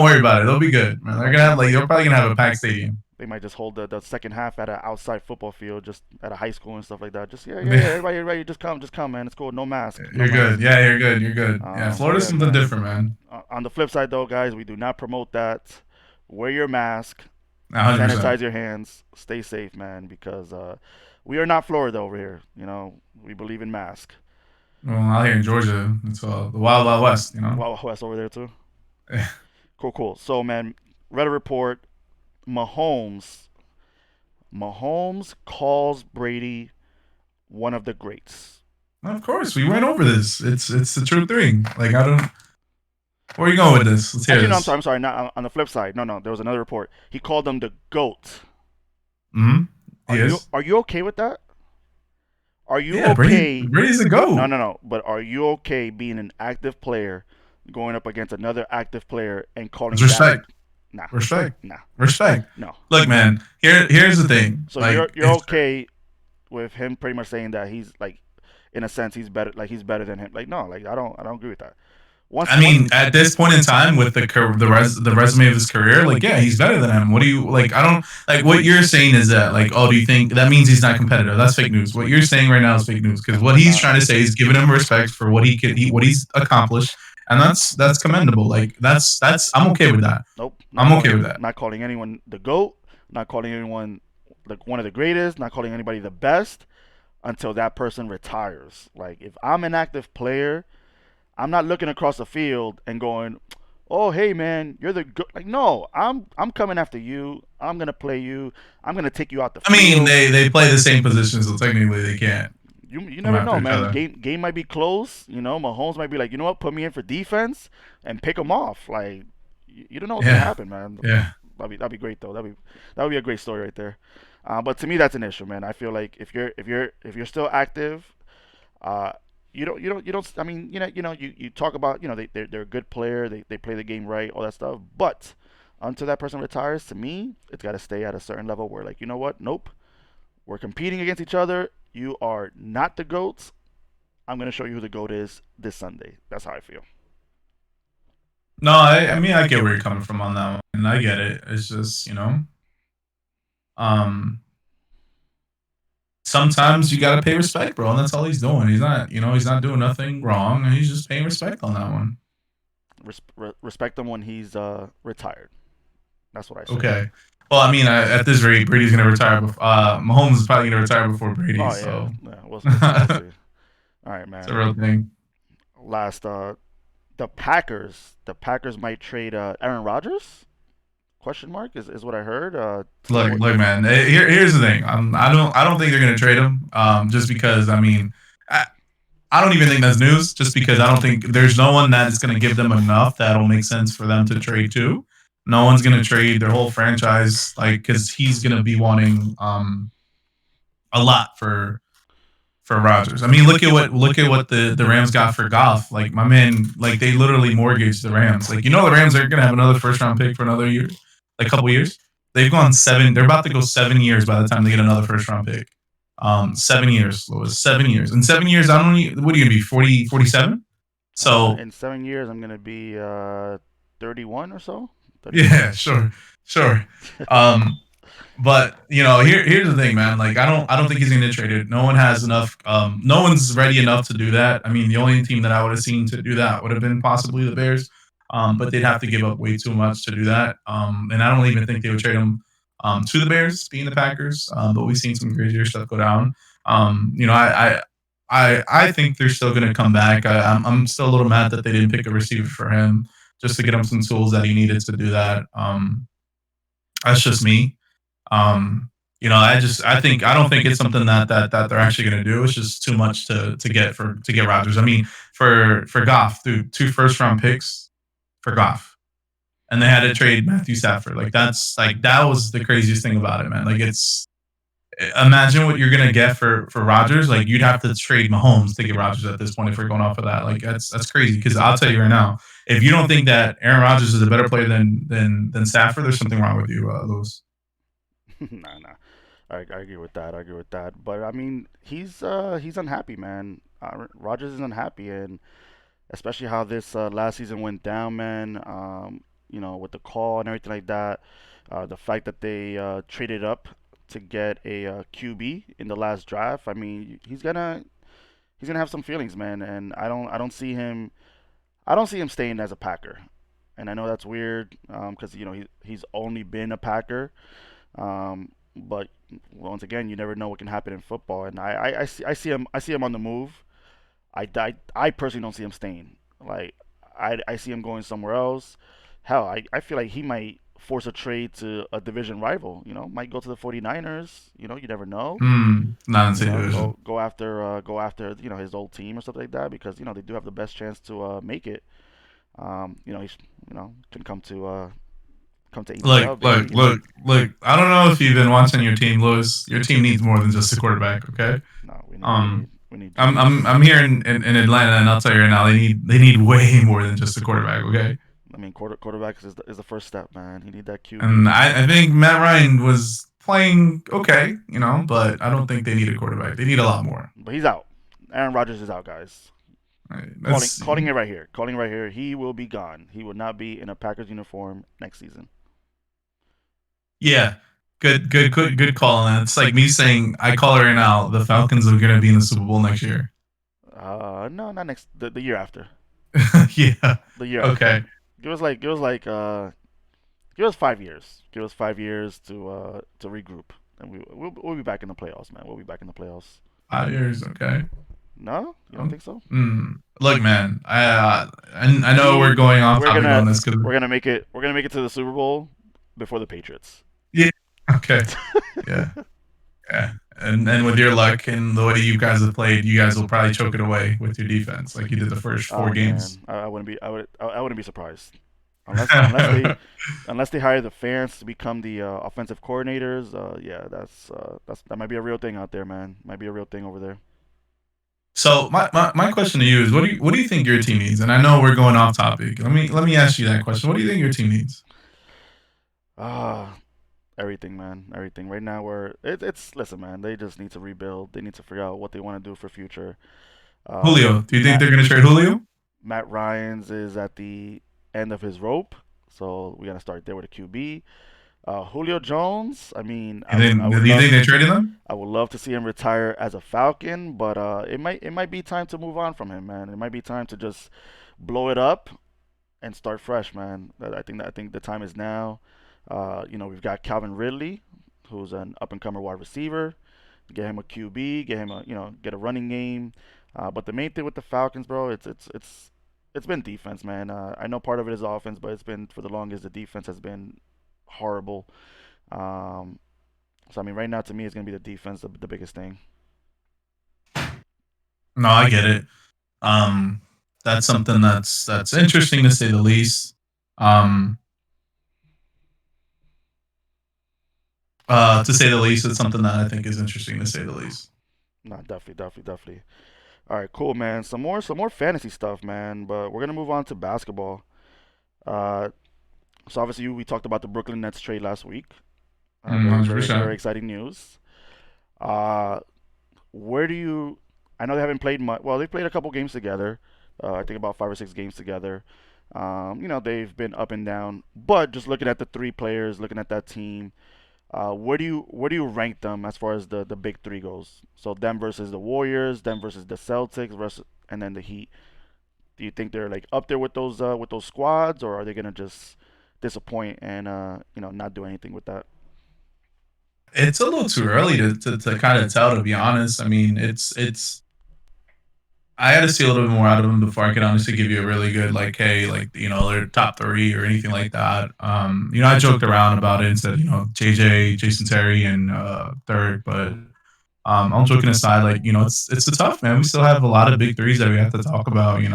worry about it. They'll be good, man. They They're might gonna have, like, they're probably gonna have a packed stadium. they might just hold the second half at an outside football field, just at a high school and stuff like that. Just yeah. Everybody, just come, man. It's cool. No mask, no You're good. mask. Yeah, you're good. You're good. Yeah, So Florida's yeah, something man. different, man. On the flip side, though, guys, we do not promote that. wear your mask, 100%. sanitize your hands, stay safe, man, because we are not Florida over here. We believe in mask. Well, out here in Georgia, it's the wild, wild west. Wow, West over there too. Cool, cool. So, man, read a report. Mahomes, Mahomes calls Brady one of the greats. Of course, we went over this. It's the true thing. Like I don't. Where are you going with this? Let's hear Actually, no, I'm this. sorry. I'm sorry. Not on the flip side. No, no. There was another report. He called them the goat. Hmm. Are you Yes. are you okay with that? Are you Yeah, okay? Brady's a No, goat. no, no. But are you okay being an active player going up against another active player and It's calling that a respect. nah, Respect. nah, Respect. no? Look, man. Here's the thing. So Like, you're if okay with him pretty much saying that he's like, in a sense, he's better. Like he's better than him. Like no, like I don't agree with that. Once I once mean, at this point in time, with the resume of his career, like, yeah, he's better than him. What do you like? I don't like what you're saying is that like, oh, do you think that means he's not competitive? That's fake news. What you're saying right now is fake news because no, what he's no, trying to say is giving him respect for what he's accomplished, and that's commendable. Like that's I'm okay with that. nope, I'm okay with that. not calling anyone the goat, not calling anyone like one of the greatest, not calling anybody the best until that person retires. Like if I'm an active player, I'm not looking across the field and going, "Oh, hey man, you're the like." No, I'm coming after you. I'm gonna play you. I'm gonna take you out the I mean, field. they play the same position, so technically they can't You come never after know, each man. other. Game might be close. Mahomes might be like, you know what, put me in for defense and pick him off. Like you don't know what's gonna Yeah, happen, man. yeah. That'd be great though. That would be a great story right there. But to me, that's an issue, man. I feel like if you're still active, uh, you don't. I mean, you talk about they're a good player. They play the game right, all that stuff. But until that person retires, to me, it's got to stay at a certain level where like you know what, nope, we're competing against each other. You are not the goats. I'm gonna show you who the goat is this Sunday. That's how I feel. No, I mean, I get where you're coming from on that one, and I get it. It's just um, sometimes you gotta pay respect, bro, and that's all he's doing. He's not doing nothing wrong. He's just paying respect on that one. Respect him when he's retired. That's what I say. Okay. Well, I mean, at this rate, Brady's gonna retire. Mahomes is probably gonna retire before Brady, Oh yeah, so yeah. We'll it's see. All right, a man. real thing. Last, the Packers. The Packers might trade Aaron Rodgers? Question mark is what I heard. Look, man. Here's the thing. I don't think they're gonna trade him. Just because I mean, I, I don't even think that's news. Just because I don't think there's no one that is gonna give them enough that'll make sense for them to trade to. No one's gonna trade their whole franchise like because he's gonna be wanting a lot for Rodgers. I mean, look at what the Rams got for Goff. Like my man, like they literally mortgaged the Rams. Like the Rams are gonna have another first round pick for another year, like a couple years. They've gone seven. They're about to go 7 years by the time they get another first round pick. 7 years, Louis. 7 years. In 7 years, I don't know. What are you gonna be? 40, 47? So in 7 years, I'm gonna be 31 or so. 31. yeah, sure, sure. Um, But here's the thing, man. Like I don't think he's gonna get traded. No one has enough. No one's ready enough to do that. I mean, the only team that I would have seen to do that would have been possibly the Bears. But they'd have to give up way too much to do that. And I don't even think they would trade him to the Bears, being the Packers. But we've seen some crazier stuff go down. I think they're still gonna come back. I'm still a little mad that they didn't pick a receiver for him just to get him some tools that he needed to do that. That's just me. I don't think it's something that they're actually going to do. It's just too much to get Rodgers. I mean, for Goff, through two first round picks for Goff, and they had to trade Matthew Stafford. That was the craziest thing about it, man. Like it's imagine what you're going to get for Rodgers. Like you'd have to trade Mahomes to get Rodgers at this point if we're going off of that. Like that's crazy because I'll tell you right now, if you don't think that Aaron Rodgers is a better player than Stafford, there's something wrong with you, Lewis. Nah, nah. I agree with that. I agree with that. But I mean, he's unhappy, man. Rogers is unhappy, and especially how this last season went down, man. With the call and everything like that. The fact that they traded up to get a QB in the last draft. I mean, he's gonna have some feelings, man. And I don't see him staying as a Packer. and I know that's weird because he's only been a Packer. But once again, you never know what can happen in football, and I see him on the move. I personally don't see him staying. Like I see him going somewhere else. Hell, I feel like he might force a trade to a division rival. Might go to the 49ers. You never know. Not in the same division. Go after his old team or something like that because they do have the best chance to make it. He's can come to Look, ETL, baby. look, look, look. I don't know if you've been watching your team, Lewis. Your team needs more than just a quarterback. Okay. No, we need we Um, need we need I'm Jesus. here in Atlanta, and I'll tell you right now, they need way more than just a quarterback. Okay. I mean, quarterback is the first step, man. He need that And QB. I think Matt Ryan was playing okay, but I don't think they need a quarterback. They need a lot more. But he's out. Aaron Rodgers is out, guys. Right, Calling that's calling it right here. Calling it right here. He will be gone. He will not be in a Packers uniform next season. yeah. Good call. And it's like me saying I call it right now. The Falcons are going to be in the Super Bowl next year. No, not next. The year after. Yeah. The year after. Okay. Give us 5 years. Give us 5 years to regroup, and we'll be back in the playoffs, man. We'll be back in the playoffs. 5 years. Okay. No, you don't think so? Look, man. I know we're We going off we're topic gonna on this because we're gonna make it. We're gonna make it to the Super Bowl before the Patriots. yeah. Okay. Yeah. Yeah. And with your luck and the way you guys have played, you guys will probably choke it away with your defense, like you did the first four Oh games. man, I wouldn't be. I wouldn't be surprised unless they hire the fans to become the offensive coordinators. Yeah, that might be a real thing out there, man. Might be a real thing over there. So my question to you is what do you think your team needs? And I know we're going off topic. Let me ask you that question. What do you think your team needs? Ah, everything, man. Everything. Right now, it's listen, man. They just need to rebuild. They need to figure out what they want to do for future. Julio. Do you think Matt they're going to trade Julio? Matt Ryan's is at the end of his rope, so we gotta start there with a QB. Julio Jones. I mean, You think, do you think they traded them? I would love to see him retire as a Falcon, but it might be time to move on from him, man. It might be time to just blow it up and start fresh, man. I think the time is now. We've got Calvin Ridley, who's an up and comer wide receiver. Get him a QB, get him get a running game. But the main thing with the Falcons, bro, it's been defense, man. I know part of it is offense, but it's been for the longest the defense has been horrible. Um, so I mean, right now to me, it's gonna be the defense, the biggest thing. No, I get it. Um, that's something that's interesting to say the least. Um, to say the least, it's something that I think is interesting to say the least. No, definitely, definitely, definitely. All right, cool, man. Some more fantasy stuff, man. But we're gonna move on to basketball. Uh, so obviously we talked about the Brooklyn Nets trade last week. Very, Hundred very, very percent. exciting news. Uh, where do you? I know they haven't played much. Well, they played a couple games together. I think about 5 or 6 games together. They've been up and down. But just looking at the three players, looking at that team, where do you rank them as far as the big three goes? So them versus the Warriors, them versus the Celtics, versus and then the Heat. Do you think they're like up there with those squads, or are they gonna just disappoint and not do anything with that? It's a little too early to kind of tell. To be honest, I mean, it's I had to see a little bit more out of them before I could honestly give you a really good like, hey, like they're top three or anything like that. I joked around about it and said JJ, Jason Terry, and third, but all joking aside, like it's a tough man. We still have a lot of big threes that we have to talk about. And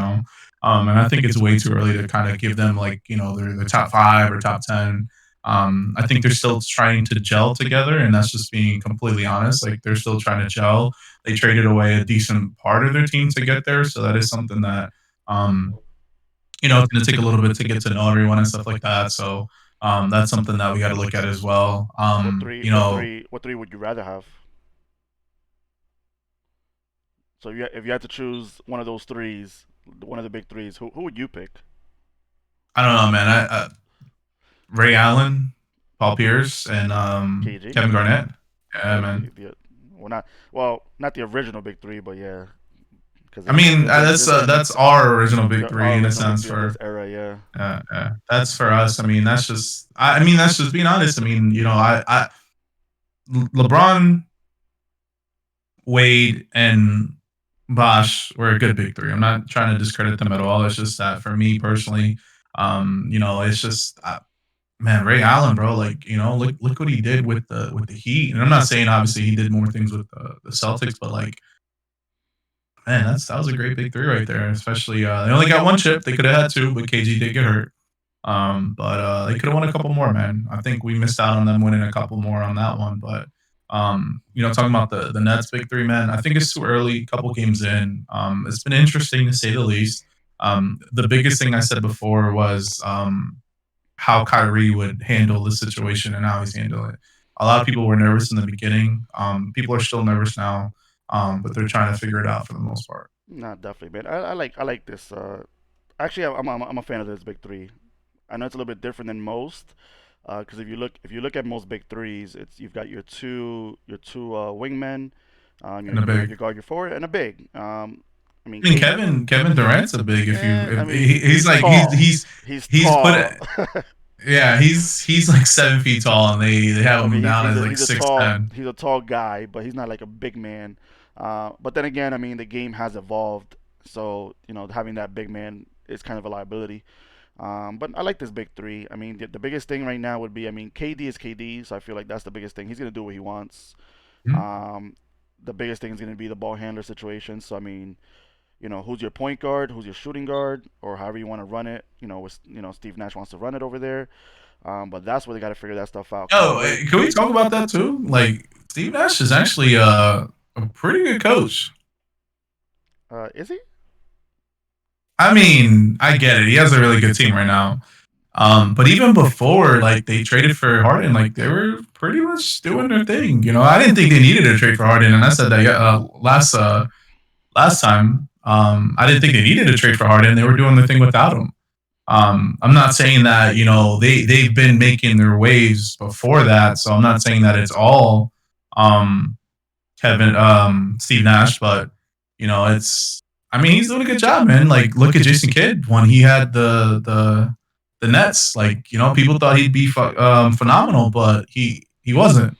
I think it's way too early to kind of give them like their top five or top 10. I think they're still trying to gel together, and that's just being completely honest. Like they're still trying to gel. They traded away a decent part of their team to get there, so that is something that um, it's going to take a little bit to get to know everyone and stuff like that. So that's something that we got to look at as well. What three? What three? What three would you rather have? So if you had to choose one of those threes, one of the big threes, who would you pick? I don't know, man. Ray Allen, Paul Pierce, and KG. Kevin Garnett. Yeah, Oh, man. well, not the original big three, but yeah, because I mean, this is that's our original big three our in a original big sense three of this for era. Yeah. that's for us. I mean, that's just I mean that's just being honest. I mean, you know, LeBron, Wade, and Bosh were a good big three. I'm not trying to discredit them at all. It's just that for me personally, you know, it's just man, Ray Allen, bro. Like, you know, look what he did with the Heat. And I'm not saying obviously he did more things with the Celtics, but like, man, that was a great big three right there. Especially they only got one chip. They could have had two, but KG did get hurt. But they could have won a couple more, man. I think we missed out on them winning a couple more on that one. But you know, talking about the Nets big three, man, I think it's too early. Couple games in, it's been interesting to say the least. The biggest thing I said before was how Kyrie would handle the situation and how he's handling it. A lot of people were nervous in the beginning. People are still nervous now, but they're trying to figure it out for the most part. Nah, definitely, man. I like this. Actually, I'm a fan of this big three. I know it's a little bit different than most, because if you look at most big threes, it's you've got your two wingmen, And the big. your guard, your forward, and a big. I mean, I mean, Kate. Kevin Durant's a big. If you, I if mean, he's he's like tall. He's he's put tall. it. Yeah, he's like 7 feet tall, and they have I mean, him down as like he's a 6'10". he's a tall guy, but he's not like a big man. But then again, I mean, the game has evolved, so having that big man is kind of a liability. But I like this big three. I mean, the biggest thing right now would be, I mean, KD is KD, so I feel like that's the biggest thing. He's gonna do what he wants. Mhm. Um, the biggest thing is gonna be the ball handler situation. So I mean, who's your point guard, who's your shooting guard, or however you want to run it. Steve Nash wants to run it over there. But that's where they got to figure that stuff out. Oh, Conway, can we talk about that too? Like Steve Nash is actually a pretty good coach. is he? I mean, I get it. He has a really good team right now. But even before, like they traded for Harden, like they were pretty much doing their thing. You know, I didn't think they needed a trade for Harden, and I said that last time. I didn't think they needed a trade for Harden. They were doing the thing without him. I'm not saying that they've been making their waves before that, so I'm not saying that it's all um, Kevin Steve Nash, but it's. I mean, he's doing a good job, man. Like, look at Jason Kidd when he had the Nets. Like, people thought he'd be phenomenal, but he wasn't.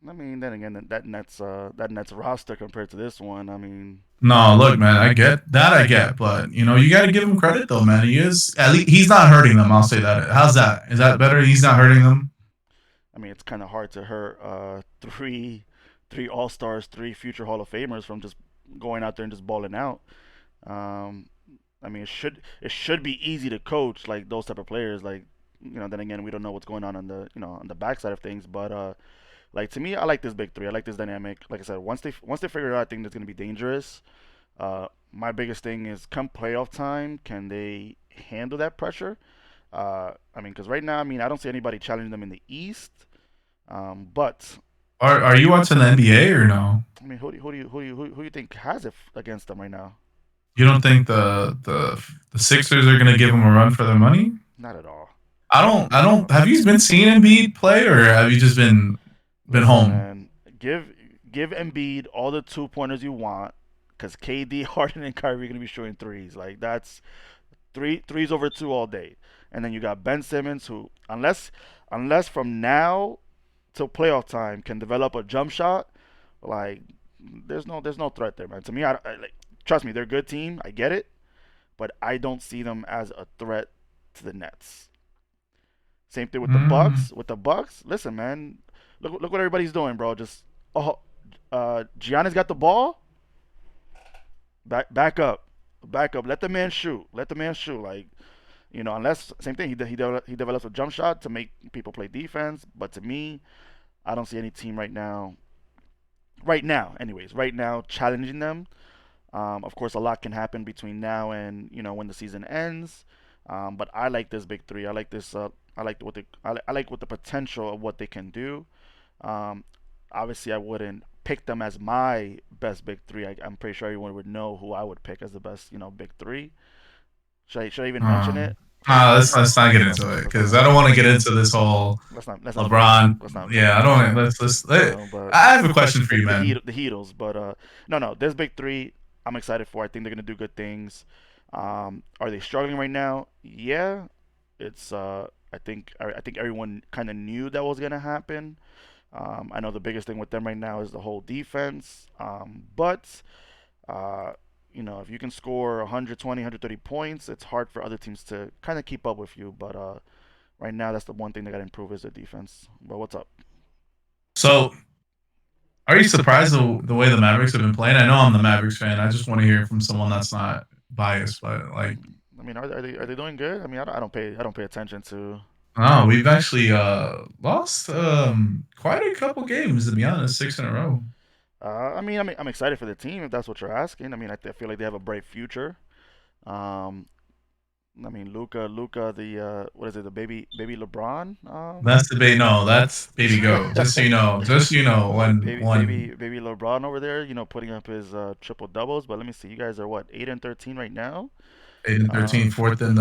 I mean, then again, that Nets roster compared to this one. I mean, No, look, man, I get that, I get, but you got to give him credit though, man. He is at least he's not hurting them. I'll say that. How's that? Is that better? He's not hurting them. it's kind of hard to hurt three All Stars, three future Hall of Famers from just going out there and just balling out. Um, I mean, it should be easy to coach like those type of players. Like, then again, we don't know what's going on the on the backside of things. But like to me, I like this big three. I like this dynamic. Like I said, once they figure it out, I think that's gonna be dangerous. My biggest thing is come playoff time, can they handle that pressure? I mean, because right now, I mean, I don't see anybody challenging them in the East. But Are you watching the NBA or no? I mean, who do you think has it against them right now? You don't think the Sixers are gonna give him a run for their money? Not at all. I don't. Have you been seeing Embiid play, or have you just been Listen, home? man, give Embiid all the 2 pointers you want, because KD, Harden, and Kyrie are gonna be shooting threes. Like that's threes over two all day. And then you got Ben Simmons, who unless from now till playoff time can develop a jump shot, like there's no threat there, man. To me, like, trust me, they're a good team. I get it, but I don't see them as a threat to the Nets. Same thing with the Mm. Bucks. With the Bucks, listen, man, look what everybody's doing, bro. Just Giannis got the ball. Back up. Let the man shoot. Let the man shoot. Like, unless same thing. He develops a jump shot to make people play defense. But to me, I don't see any team right now. Right now, anyways, right now challenging them. Of course, a lot can happen between now and when the season ends. But I like this big three. I like this. I like what the potential of what they can do. Um, Obviously, I wouldn't pick them as my best big three. I'm pretty sure everyone would know who I would pick as the best, big three. Should I even mention Um, it? Should I even mention it? let's not get Let's not. into it Let's not because mention I it. don't want to get into this whole Let's not mention it. LeBron. Let's not Yeah, I mention don't. it. Let's. But I have a question for you, the man. Heatles. But no, this big three. I'm excited for. I think they're gonna do good things. Are they struggling right now? Yeah, it's. I think everyone kind of knew that was gonna happen. I know the biggest thing with them right now is the whole defense. But uh, if you can score 120, 130 points, it's hard for other teams to kind of keep up with you. But right now, that's the one thing they got to improve is the defense. But what's up? So, are you surprised the way the Mavericks have been playing? I know I'm the Mavericks fan. I just want to hear from someone that's not biased, but like, I mean, are they doing good? I mean, I don't pay attention to. oh, we've actually lost quite a couple games to be honest, 6 in a row. I mean, I'm excited for the team if that's what you're asking. I mean, I feel like they have a bright future. Um, I mean, Luca, the what is it, the baby LeBron? That's the baby. No, that's baby go. Just so you know, baby baby baby LeBron over there, putting up his triple doubles. But let me see, you guys are what 8-13 right now. 8 and 13, Um, fourth in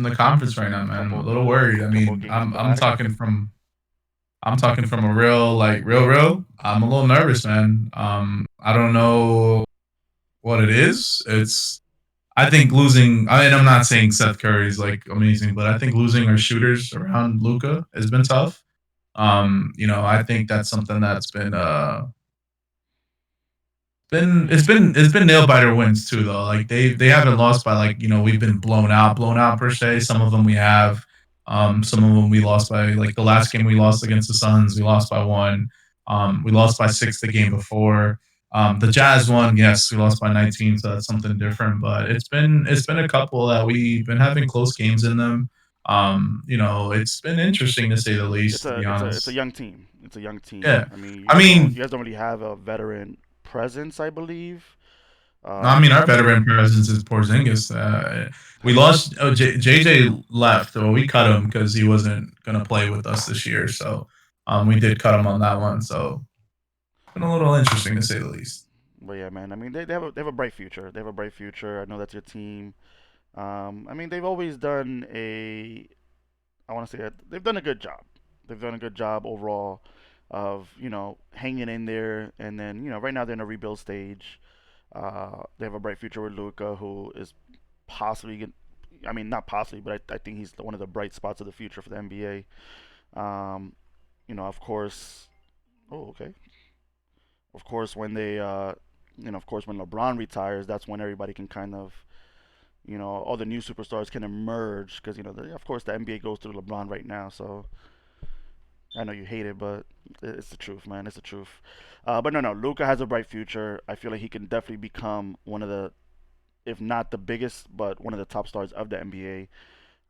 the conference right now, man. I'm a couple little worried. I couple mean, games I'm back. talking from a real like real. I'm a little nervous, man. I don't know what it is. I think losing. I mean, I'm not saying Seth Curry's like amazing, but I think losing our shooters around Luca has been tough. I think that's something that's been nail biter wins too though. Like they haven't lost by like we've been blown out per se. Some of them we have. Some of them we lost by like the last game we lost against the Suns. We lost by one. We lost by six the game before. The Jazz one, yes, we lost by 19, so that's something different. But it's been a couple that we've been having close games in them. It's been interesting to say the It's least, to a be it's a it's a honest. young team. It's a young team. Yeah, I mean, you I guys don't mean, you guys don't really have a veteran presence, I believe. no, I mean, our I mean, veteran presence is Porzingis. We lost. Oh, JJ left. Well, we cut him because he wasn't going to play with us this year. So, we did cut him on that one. So, it's been a little interesting to say the least. but yeah, man. I mean, they have a bright future. They have a bright future. I know that's your team. I mean, they've always done a. I want to say that they've done a good job. They've done a good job overall of hanging in there, and then right now they're in a rebuild stage. They have a bright future with Luca, who is possibly. I mean, not possibly, but I think he's one of the bright spots of the future for the NBA. Um, of course. Oh, okay. Of course, when of course, when LeBron retires, that's when everybody can kind of, all the new superstars can emerge because of course the NBA goes through LeBron right now. So I know you hate it, but it's the truth, man. It's the truth. But no, Luca has a bright future. I feel like he can definitely become one of the, if not the biggest, but one of the top stars of the NBA.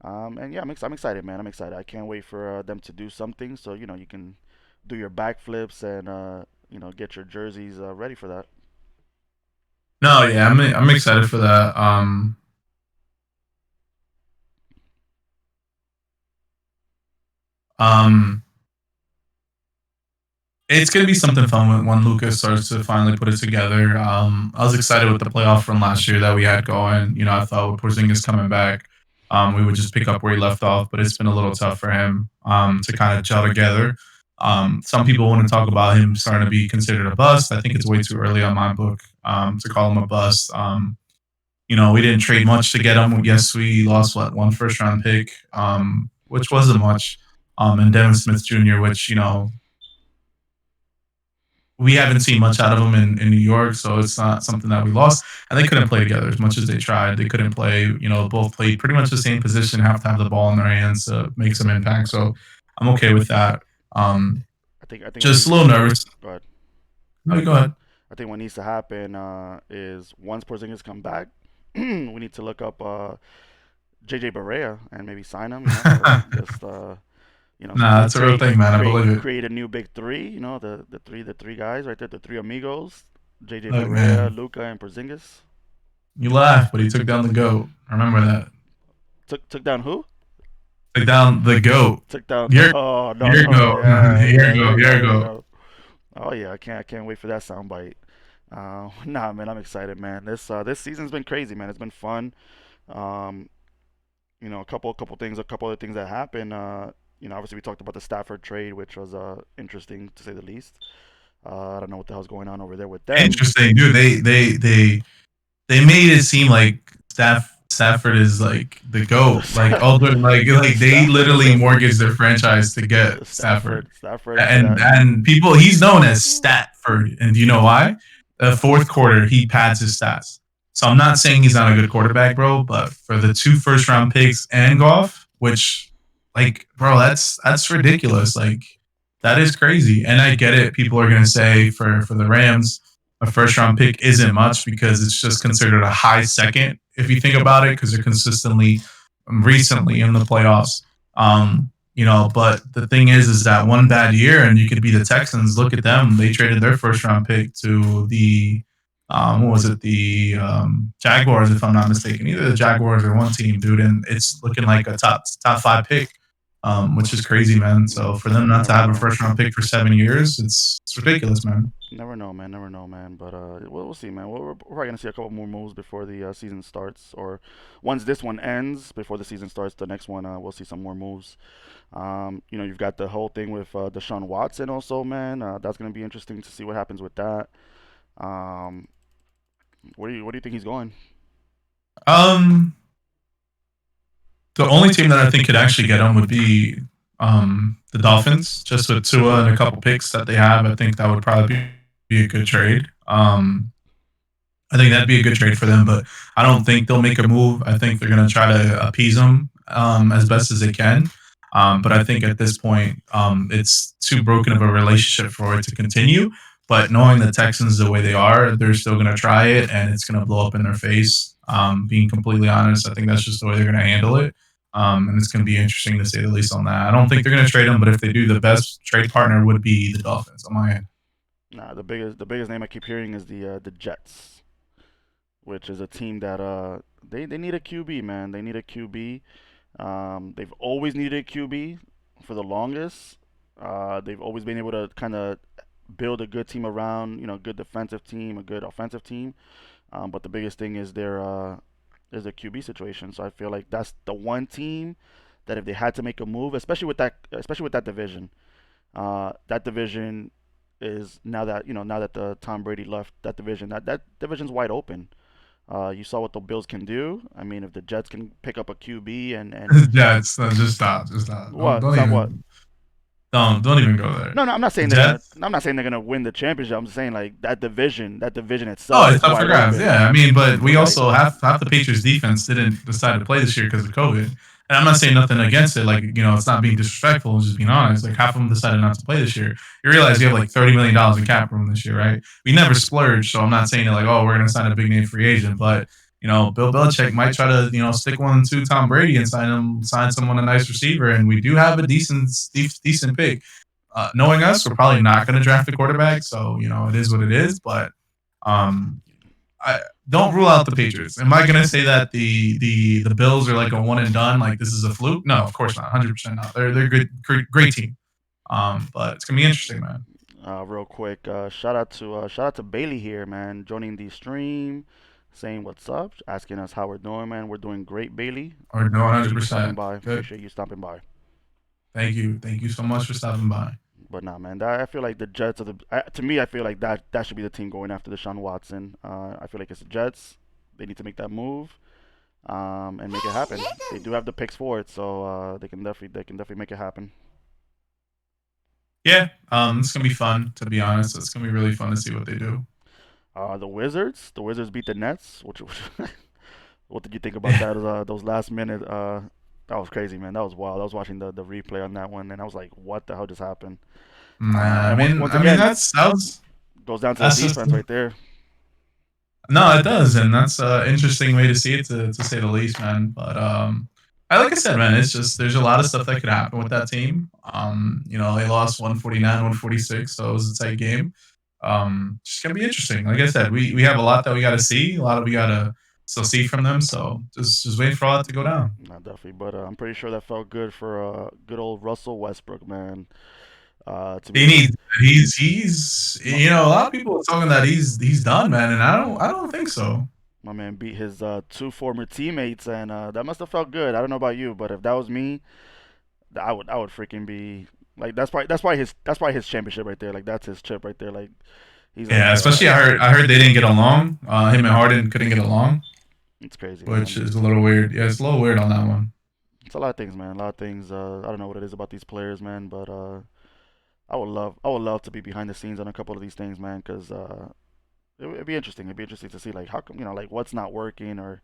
And yeah, I'm excited, man. I'm excited. I can't wait for them to do something so you can do your backflips and get your jerseys ready for that. No, yeah, I'm excited for that. Um, it's gonna be something fun when Lucas starts to finally put it together. I was excited with the playoff run last year that we had going. I thought with Porzingis coming back, we would just pick up where he left off. But it's been a little tough for him to kind of gel together. Some people want to talk about him starting to be considered a bust. I think it's way too early on my book to call him a bust. We didn't trade much to get him. Yes, we lost one first round pick, which wasn't much, and Devin Smith Jr., which we haven't seen much out of them in New York, so it's not something that we lost. And they couldn't play together as much as they tried. They couldn't play. Both played pretty much the same position, have to have the ball in their hands to make some impact. So I'm okay with that. Um, I think just a little nervous. go ahead. No, you go ahead. I think what needs to happen is once Porzingis come back, we need to look up JJ Barea and maybe sign him. Just Nah, that's a real thing, man. I believe it. create a new big three. The three guys right there, the three amigos, JJ Look, Barea, man, Luca, and Porzingis. you laugh, but he took down the goat. Remember that. Took down who? Took down the goat. Took down. Here, Oh no here no go, yeah here yeah go, there you here go there you go. go. Oh yeah, I can't wait for that soundbite. Nah, man, I'm excited, man. This season's been crazy, man. It's been fun. Um, a couple other things that happened. Obviously we talked about the Stafford trade, which was interesting to say the least. I don't know what the hell's going on over there with them. Interesting, dude. They they made it seem like Stafford is like the goat. Like all the like they Stafford is literally a mortgaged their franchise to get Stafford. Stafford is And that. people, he's known as Statford. And do you know why? The fourth quarter, he pads his stats. So I'm not saying he's not a good quarterback, bro, but for the 2 first round picks and golf, which like, bro, that's ridiculous. Like that is crazy. And I get it. People are gonna say for the Rams, a first round pick isn't much because it's just considered a high second if you think about it, because they're consistently recently in the playoffs. But the thing is that one bad year and you could be the Texans. Look at them; they traded their first round pick to the what was it, the Jaguars, if I'm not mistaken. Either the Jaguars or one team, dude, and it's looking like a top five pick, which is crazy, man. So for them You not to never have a know. first round pick for 7 years, it's ridiculous, man. Never know, man. Never know, man. But we'll see, man. We're probably gonna see a couple more moves before the season starts, or once this one ends, before the season starts, the next one we'll see some more moves. You've got the whole thing with Deshaun Watson also, man. That's gonna be interesting to see what happens with that. Um, where do you think he's going? Um, the only team that I think could actually get him would be the Dolphins, just with Tua and a couple picks that they have. I think that would probably be a good trade. I think that'd be a good trade for them, but I don't think they'll make a move. I think they're going to try to appease them as best as they can. But I think at this point, it's too broken of a relationship for it to continue. But knowing the Texans the way they are, they're still going to try it, and it's going to blow up in their face. Being completely honest, I think that's just the way they're going to handle it. And it's going to be interesting to say the least on that. I don't think they're going to trade him, but if they do, the best trade partner would be the Dolphins on my end. Nah, the biggest name I keep hearing is the Jets, which is a team that they need a QB, man. They need a QB. They've always needed a QB for the longest. They've always been able to kind of build a good team around, good defensive team, a good offensive team. But the biggest thing is their QB situation. So I feel like that's the one team that if they had to make a move, especially with that division, that division is now that the Tom Brady left that division, that division's wide open. You saw what the Bills can do. I mean, if the Jets can pick up a QB and Jets, just stop. what Don't stop what? even don't even go there. No, no, I'm not The saying they're gonna. Jets. I'm not saying they're gonna win the championship. I'm just saying like that division Oh, itself it's is up for wide grabs. open, Yeah, I mean, but we right? also half the Patriots defense didn't decide to play this year because of COVID. And I'm not saying nothing against it. Like it's not being disrespectful. It's just being honest. Like half of them decided not to play this year. You realize you have like $30 million in cap room this year, right? We never splurged, so I'm not saying it like, oh, we're gonna sign a big name free agent, but Bill Belichick might try to stick one to Tom Brady and sign someone a nice receiver, and we do have a decent pick. Knowing us, we're probably not going to draft a quarterback, so it is what it is. But um, I don't rule out the Patriots. Am I going to say that the Bills are like a one and done? Like this is a fluke? No, of course not. 100% not. They're good, great team. But it's gonna be interesting, man. Real quick, shout out to Bailey here, man, joining the stream, saying what's up, asking us how we're doing, man. We're doing great, Bailey. Or no, Appreciate you stopping 100%. by. Good. Appreciate you stopping by. Thank you so much for stopping by. But nah, man, I feel like the Jets are to me. I feel like that should be the team going after Deshaun Watson. I feel like it's the Jets. They need to make that move, and make it happen. They do have the picks for it, so they can definitely make it happen. Yeah, it's gonna be fun. To be honest, it's gonna be really fun to see what they do. The Wizards beat the Nets. What did you think about that? Those last minute. That was crazy, man. That was wild. I was watching the replay on that one, and I was like, "What the hell just happened?" Nah, And once I mean again, that's goes down to the that's just defense right there. no, it does, and that's an interesting way to see it, to say the least, man. But like I said, man, it's just there's a lot of stuff that could happen with that team. They lost 149, 146, so it was a tight game. Just gonna be interesting. Like I said, we have a lot that we got to see, a lot of we got to still see from them. So just wait for all that to go down. Not definitely, but I'm pretty sure that felt good for good old Russell Westbrook, man. To be He able to, needs. He's. A lot of people are talking that he's done, man, and I don't think so. my man beat his two former teammates, and that must have felt good. I don't know about you, but if that was me, I would freaking be like that's probably his championship right there. Like that's his chip right there. Like He's like, Yeah, especially I heard they didn't get along. Him and Harden couldn't get along, it's crazy, which man. is a little weird. Yeah, it's a little weird on that one. It's a lot of things, man. A lot of things. I don't know what it is about these players, man, but I would love to be behind the scenes on a couple of these things, man, because it'd be interesting. It'd be interesting to see like how come like what's not working or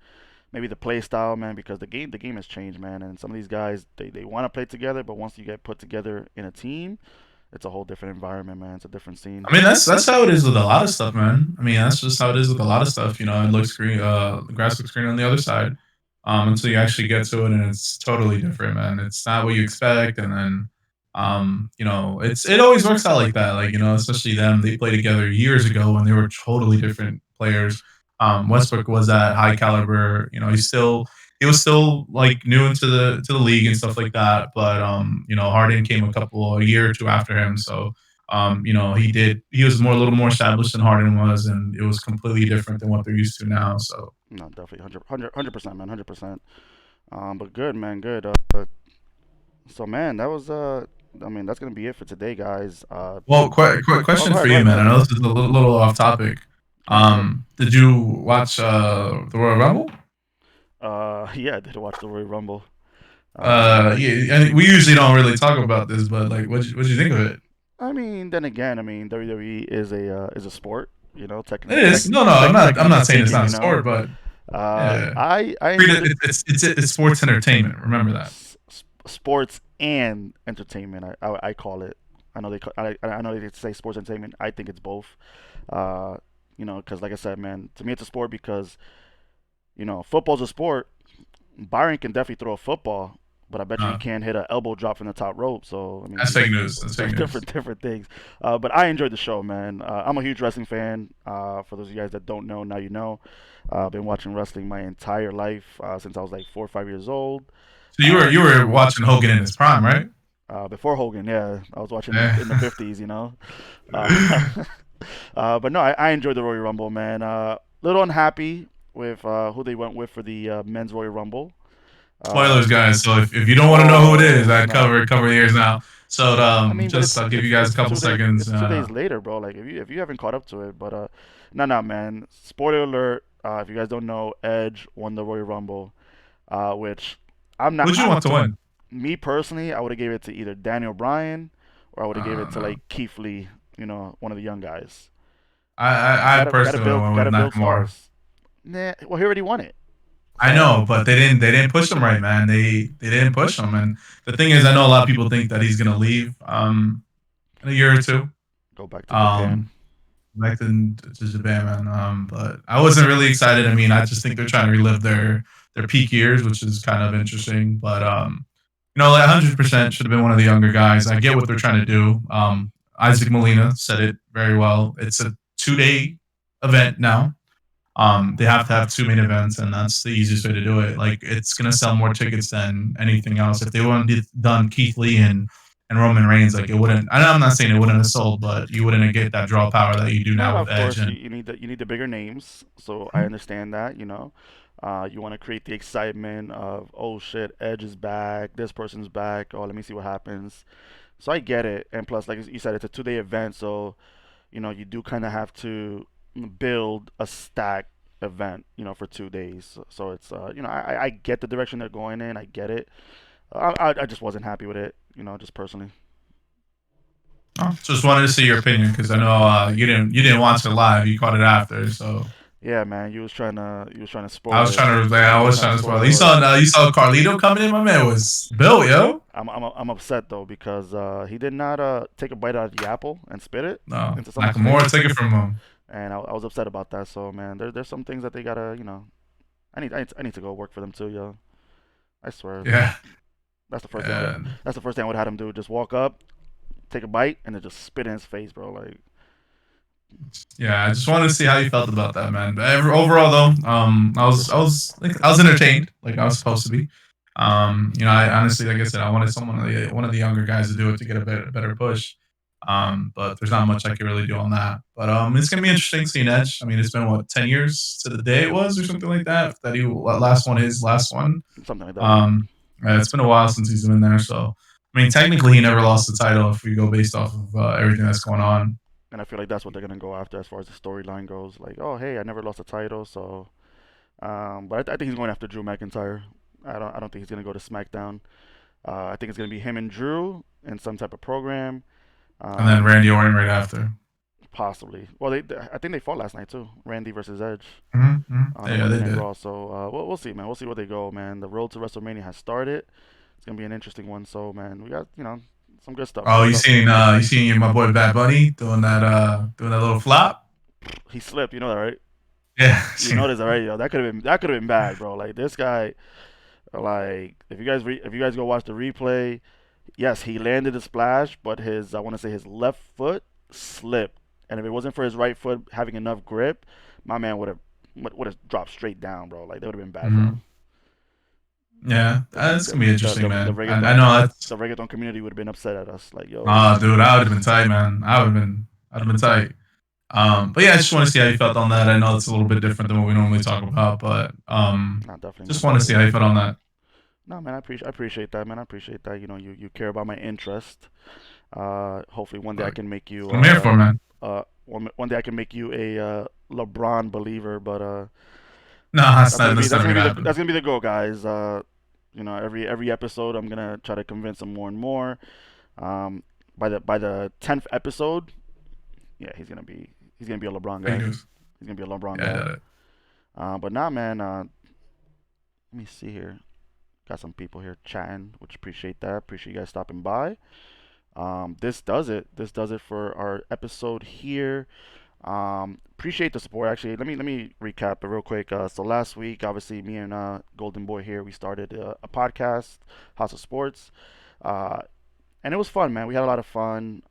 maybe the play style, man, because the game has changed, man, and some of these guys they want to play together, but once you get put together in a team, it's a whole different environment, man. It's a different scene. I mean, that's how it is with a lot of stuff, man. I mean, that's just how it is with a lot of stuff. It looks green. The grass looks green on the other side. Until you actually get to it, and it's totally different, man. It's not what you expect, and then, it always works out like that. Like, especially them. They played together years ago when they were totally different players. Westbrook was that high caliber. He was still like new into the league and stuff like that. But Harden came a year or two after him, so he was a little more established than Harden was, and it was completely different than what they're used to now. So, No, definitely 100%, man, 100%. But good, man, good. So, man, that was I mean, that's gonna be it for today, guys. well, quick Oh, question for you, go man. I ahead. know this is a little off topic. Go ahead. Did you watch the Royal Rumble? Yeah, I did watch the Royal Rumble. Uh, Yeah, and we usually don't really talk about this, but like, what you think of it? I mean, then again, I mean, WWE is a sport, It is. No, no, I'm not technically saying it's speaking, not a sport, but yeah, I enjoyed it. it's sports entertainment. Remember that. Sports and entertainment. I call it. I know they say sports entertainment. I think it's both. Uh, because like I said, man, to me it's a sport because football's a sport. Byron can definitely throw a football, but I bet you he Uh, can't hit an elbow drop from the top rope. So I that's mean, fake news. That's fake there's news. different things. But I enjoyed the show, man. I'm a huge wrestling fan. For those of you guys that don't know, now you know. I've been watching wrestling my entire life since I was like 4 or 5 years old. So Uh, you were watching Hogan in his prime, right? Before Hogan, yeah, I was watching Yeah. in the 50s, Uh, but no, I enjoyed the Royal Rumble, man. Little unhappy with who they went with for the men's Royal Rumble. Uh, Spoilers, guys. So if you don't want to know who it oh is, I snap! cover the ears now. So I mean, but just I'll give you guys a it's couple 2 days seconds. it's 2 days later, bro. Like if you haven't caught up to it, but no, man. Spoiler alert. If you guys don't know, Edge won the Royal Rumble, which I'm not. Who'd you want to win? Me personally, I would have gave it to either Daniel Bryan or I would have gave it to No. like Keith Lee, one of the young guys. I personally would have went Gotta with build Nakamura. stars. Nah, well, he already won it. I So know, but they didn't push him right, man. They didn't push him, and the thing is, I know a lot of people think that he's gonna leave in a year or two. go back to Japan. Um, back to Japan, man. But I wasn't really excited. I mean, I just think they're trying to relive their peak years, which is kind of interesting. But like 100% should have been one of the younger guys. I get what they're trying to do. Isaac Molina said it very well. It's a 2 day event now. They have to have two main events, and that's the easiest way to do it. Like, it's gonna sell more tickets than anything else. If they would have done Keith Lee and Roman Reigns, like, it wouldn't. I'm not saying it wouldn't have sold, but you wouldn't get that draw power that you do No, now no, with of Edge. course And you need the bigger names. So I understand that. You want to create the excitement of oh shit, Edge is back, this person's back. Oh, let me see what happens. So I get it, and plus, like you said, it's a 2 day event, so you do kind of have to build a stack event, for 2 days. So it's I get the direction they're going in. I get it. I just wasn't happy with it, just personally. just wanted to see your opinion because I know you didn't watch it live. You caught it after, so Yeah, man, you was trying to spoil it. I You was was trying trying to to spoil spoil it. it. You saw Carlito coming in. My man was built, yo. I'm upset though because he did not take a bite out of the apple and spit it No, into someone's Nakamura face, took it from him. and I was upset about that. So man, there's some things that they gotta I need to go work for them too, yo. I swear. Yeah. That's the first thing I would And that's the first thing I would have him do. Just walk up, take a bite, and then just spit in his face, bro. Like, yeah, I just wanted to see how you felt about that, man. But overall, though, I was entertained, like I was supposed to be. I honestly, like I said, I wanted one of the younger guys to do it to get a better push. But there's not much I can really do on that. But it's gonna be interesting seeing Edge. I mean, it's been what 10 years to the day it was, or something like that. That he last one his last one. something like that, yeah. It's been a while since he's been there, so I mean, technically, he never lost the title if we go based off of everything that's going on. and I feel like that's what they're gonna go after as far as the storyline goes. Like, oh hey, I never lost a title, so but I think he's going after Drew McIntyre. I don't think he's gonna go to SmackDown. I think it's gonna be him and Drew in some type of program. And then Um, Randy Orton right after. Possibly. Well, I think they fought last night too. Randy versus Edge on a Yeah, Monday they Night did. Raw. So we'll see, man. We'll see where they go, man. The road to WrestleMania has started. It's gonna be an interesting one. So, man, we got some good stuff. Oh, Good stuff. you seen my boy Bad Bunny doing that little flop? He slipped. You know that, right? Yeah, You seen it. noticed that, right? Yo, that could have been bad, bro. Like this guy, like if you guys go watch the replay, yes, he landed a splash, but his I want to say his left foot slipped, and if it wasn't for his right foot having enough grip, my man would have dropped straight down, bro. Like that would have been bad for him. Hmm. Yeah, The the it's the gonna be the, interesting, the, the man. I reggaeton know that's. the reggaeton community would have been upset at us. Like, yo, Ah, dude, I would have been tight, man. I'd have been tight. But yeah, I just want to see how you felt on that. I know it's a little bit different than what we normally talk about, but not definitely, just man, want to definitely. see how you felt on that. No, man, I appreciate that, man. I appreciate that. You care about my interest. Hopefully one day I Look, can make you I'm here for, man. one day I can make you a LeBron believer, but No, that's gonna be that's that's never gonna be gonna the happen. that's gonna be the goal, guys. Every episode I'm gonna try to convince him more and more. Um, by the 10th episode, yeah, he's gonna be a LeBron Fake guy. news. He's gonna be a LeBron Yeah, I guy. did it. But nah, man. Let me see here. Got some people here chatting, which appreciate that. Appreciate you guys stopping by. This does it. This does it for our episode here. Appreciate the support. Actually, let me recap it real quick. So last week, obviously, me and Golden Boy here, we started a podcast, House of Sports, uh, and it was fun, man. We had a lot of fun.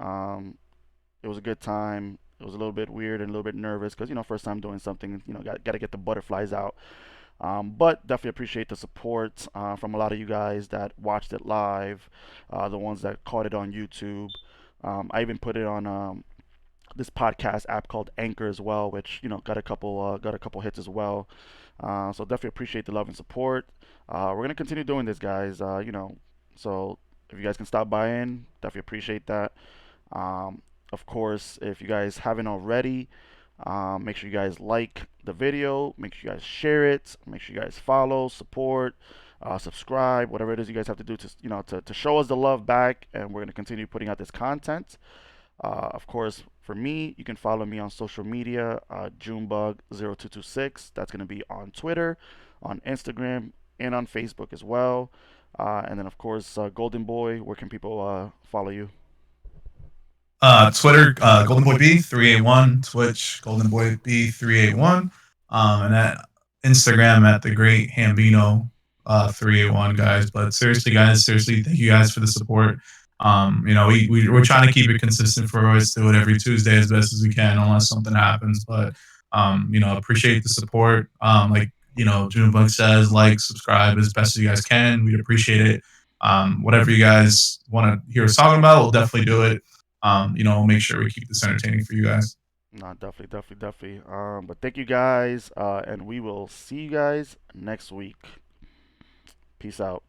It was a good time. It was a little bit weird and a little bit nervous because first time doing something, got to get the butterflies out. But definitely appreciate the support from a lot of you guys that watched it live, the ones that caught it on YouTube. I even put it on this podcast app called Anchor as well, which got a couple hits as well. So definitely appreciate the love and support. We're gonna continue doing this, guys. So if you guys can stop by in, definitely appreciate that. Um, of course, if you guys haven't already, make sure you guys like the video. Make sure you guys share it. Make sure you guys follow, support, subscribe, whatever it is you guys have to do to show us the love back. And we're gonna continue putting out this content. Of course, for me, you can follow me on social media, Junebug0226. That's going to be on Twitter, on Instagram, and on Facebook as well. And then, of course, Golden Boy, where can people follow you? Twitter, Golden Boy B381, Twitch, Golden Boy B381, and at Instagram at the Great Hambino 381, guys. But seriously, guys, seriously, thank you guys for the support. We're trying to keep it consistent for us, do it every Tuesday as best as we can, unless something happens. But appreciate the support. Junebug says, like, subscribe as best as you guys can. We'd appreciate it. Whatever you guys want to hear us talking about, we'll definitely do it. Make sure we keep this entertaining for you guys. No, definitely, definitely, definitely. But thank you guys, and we will see you guys next week. Peace out.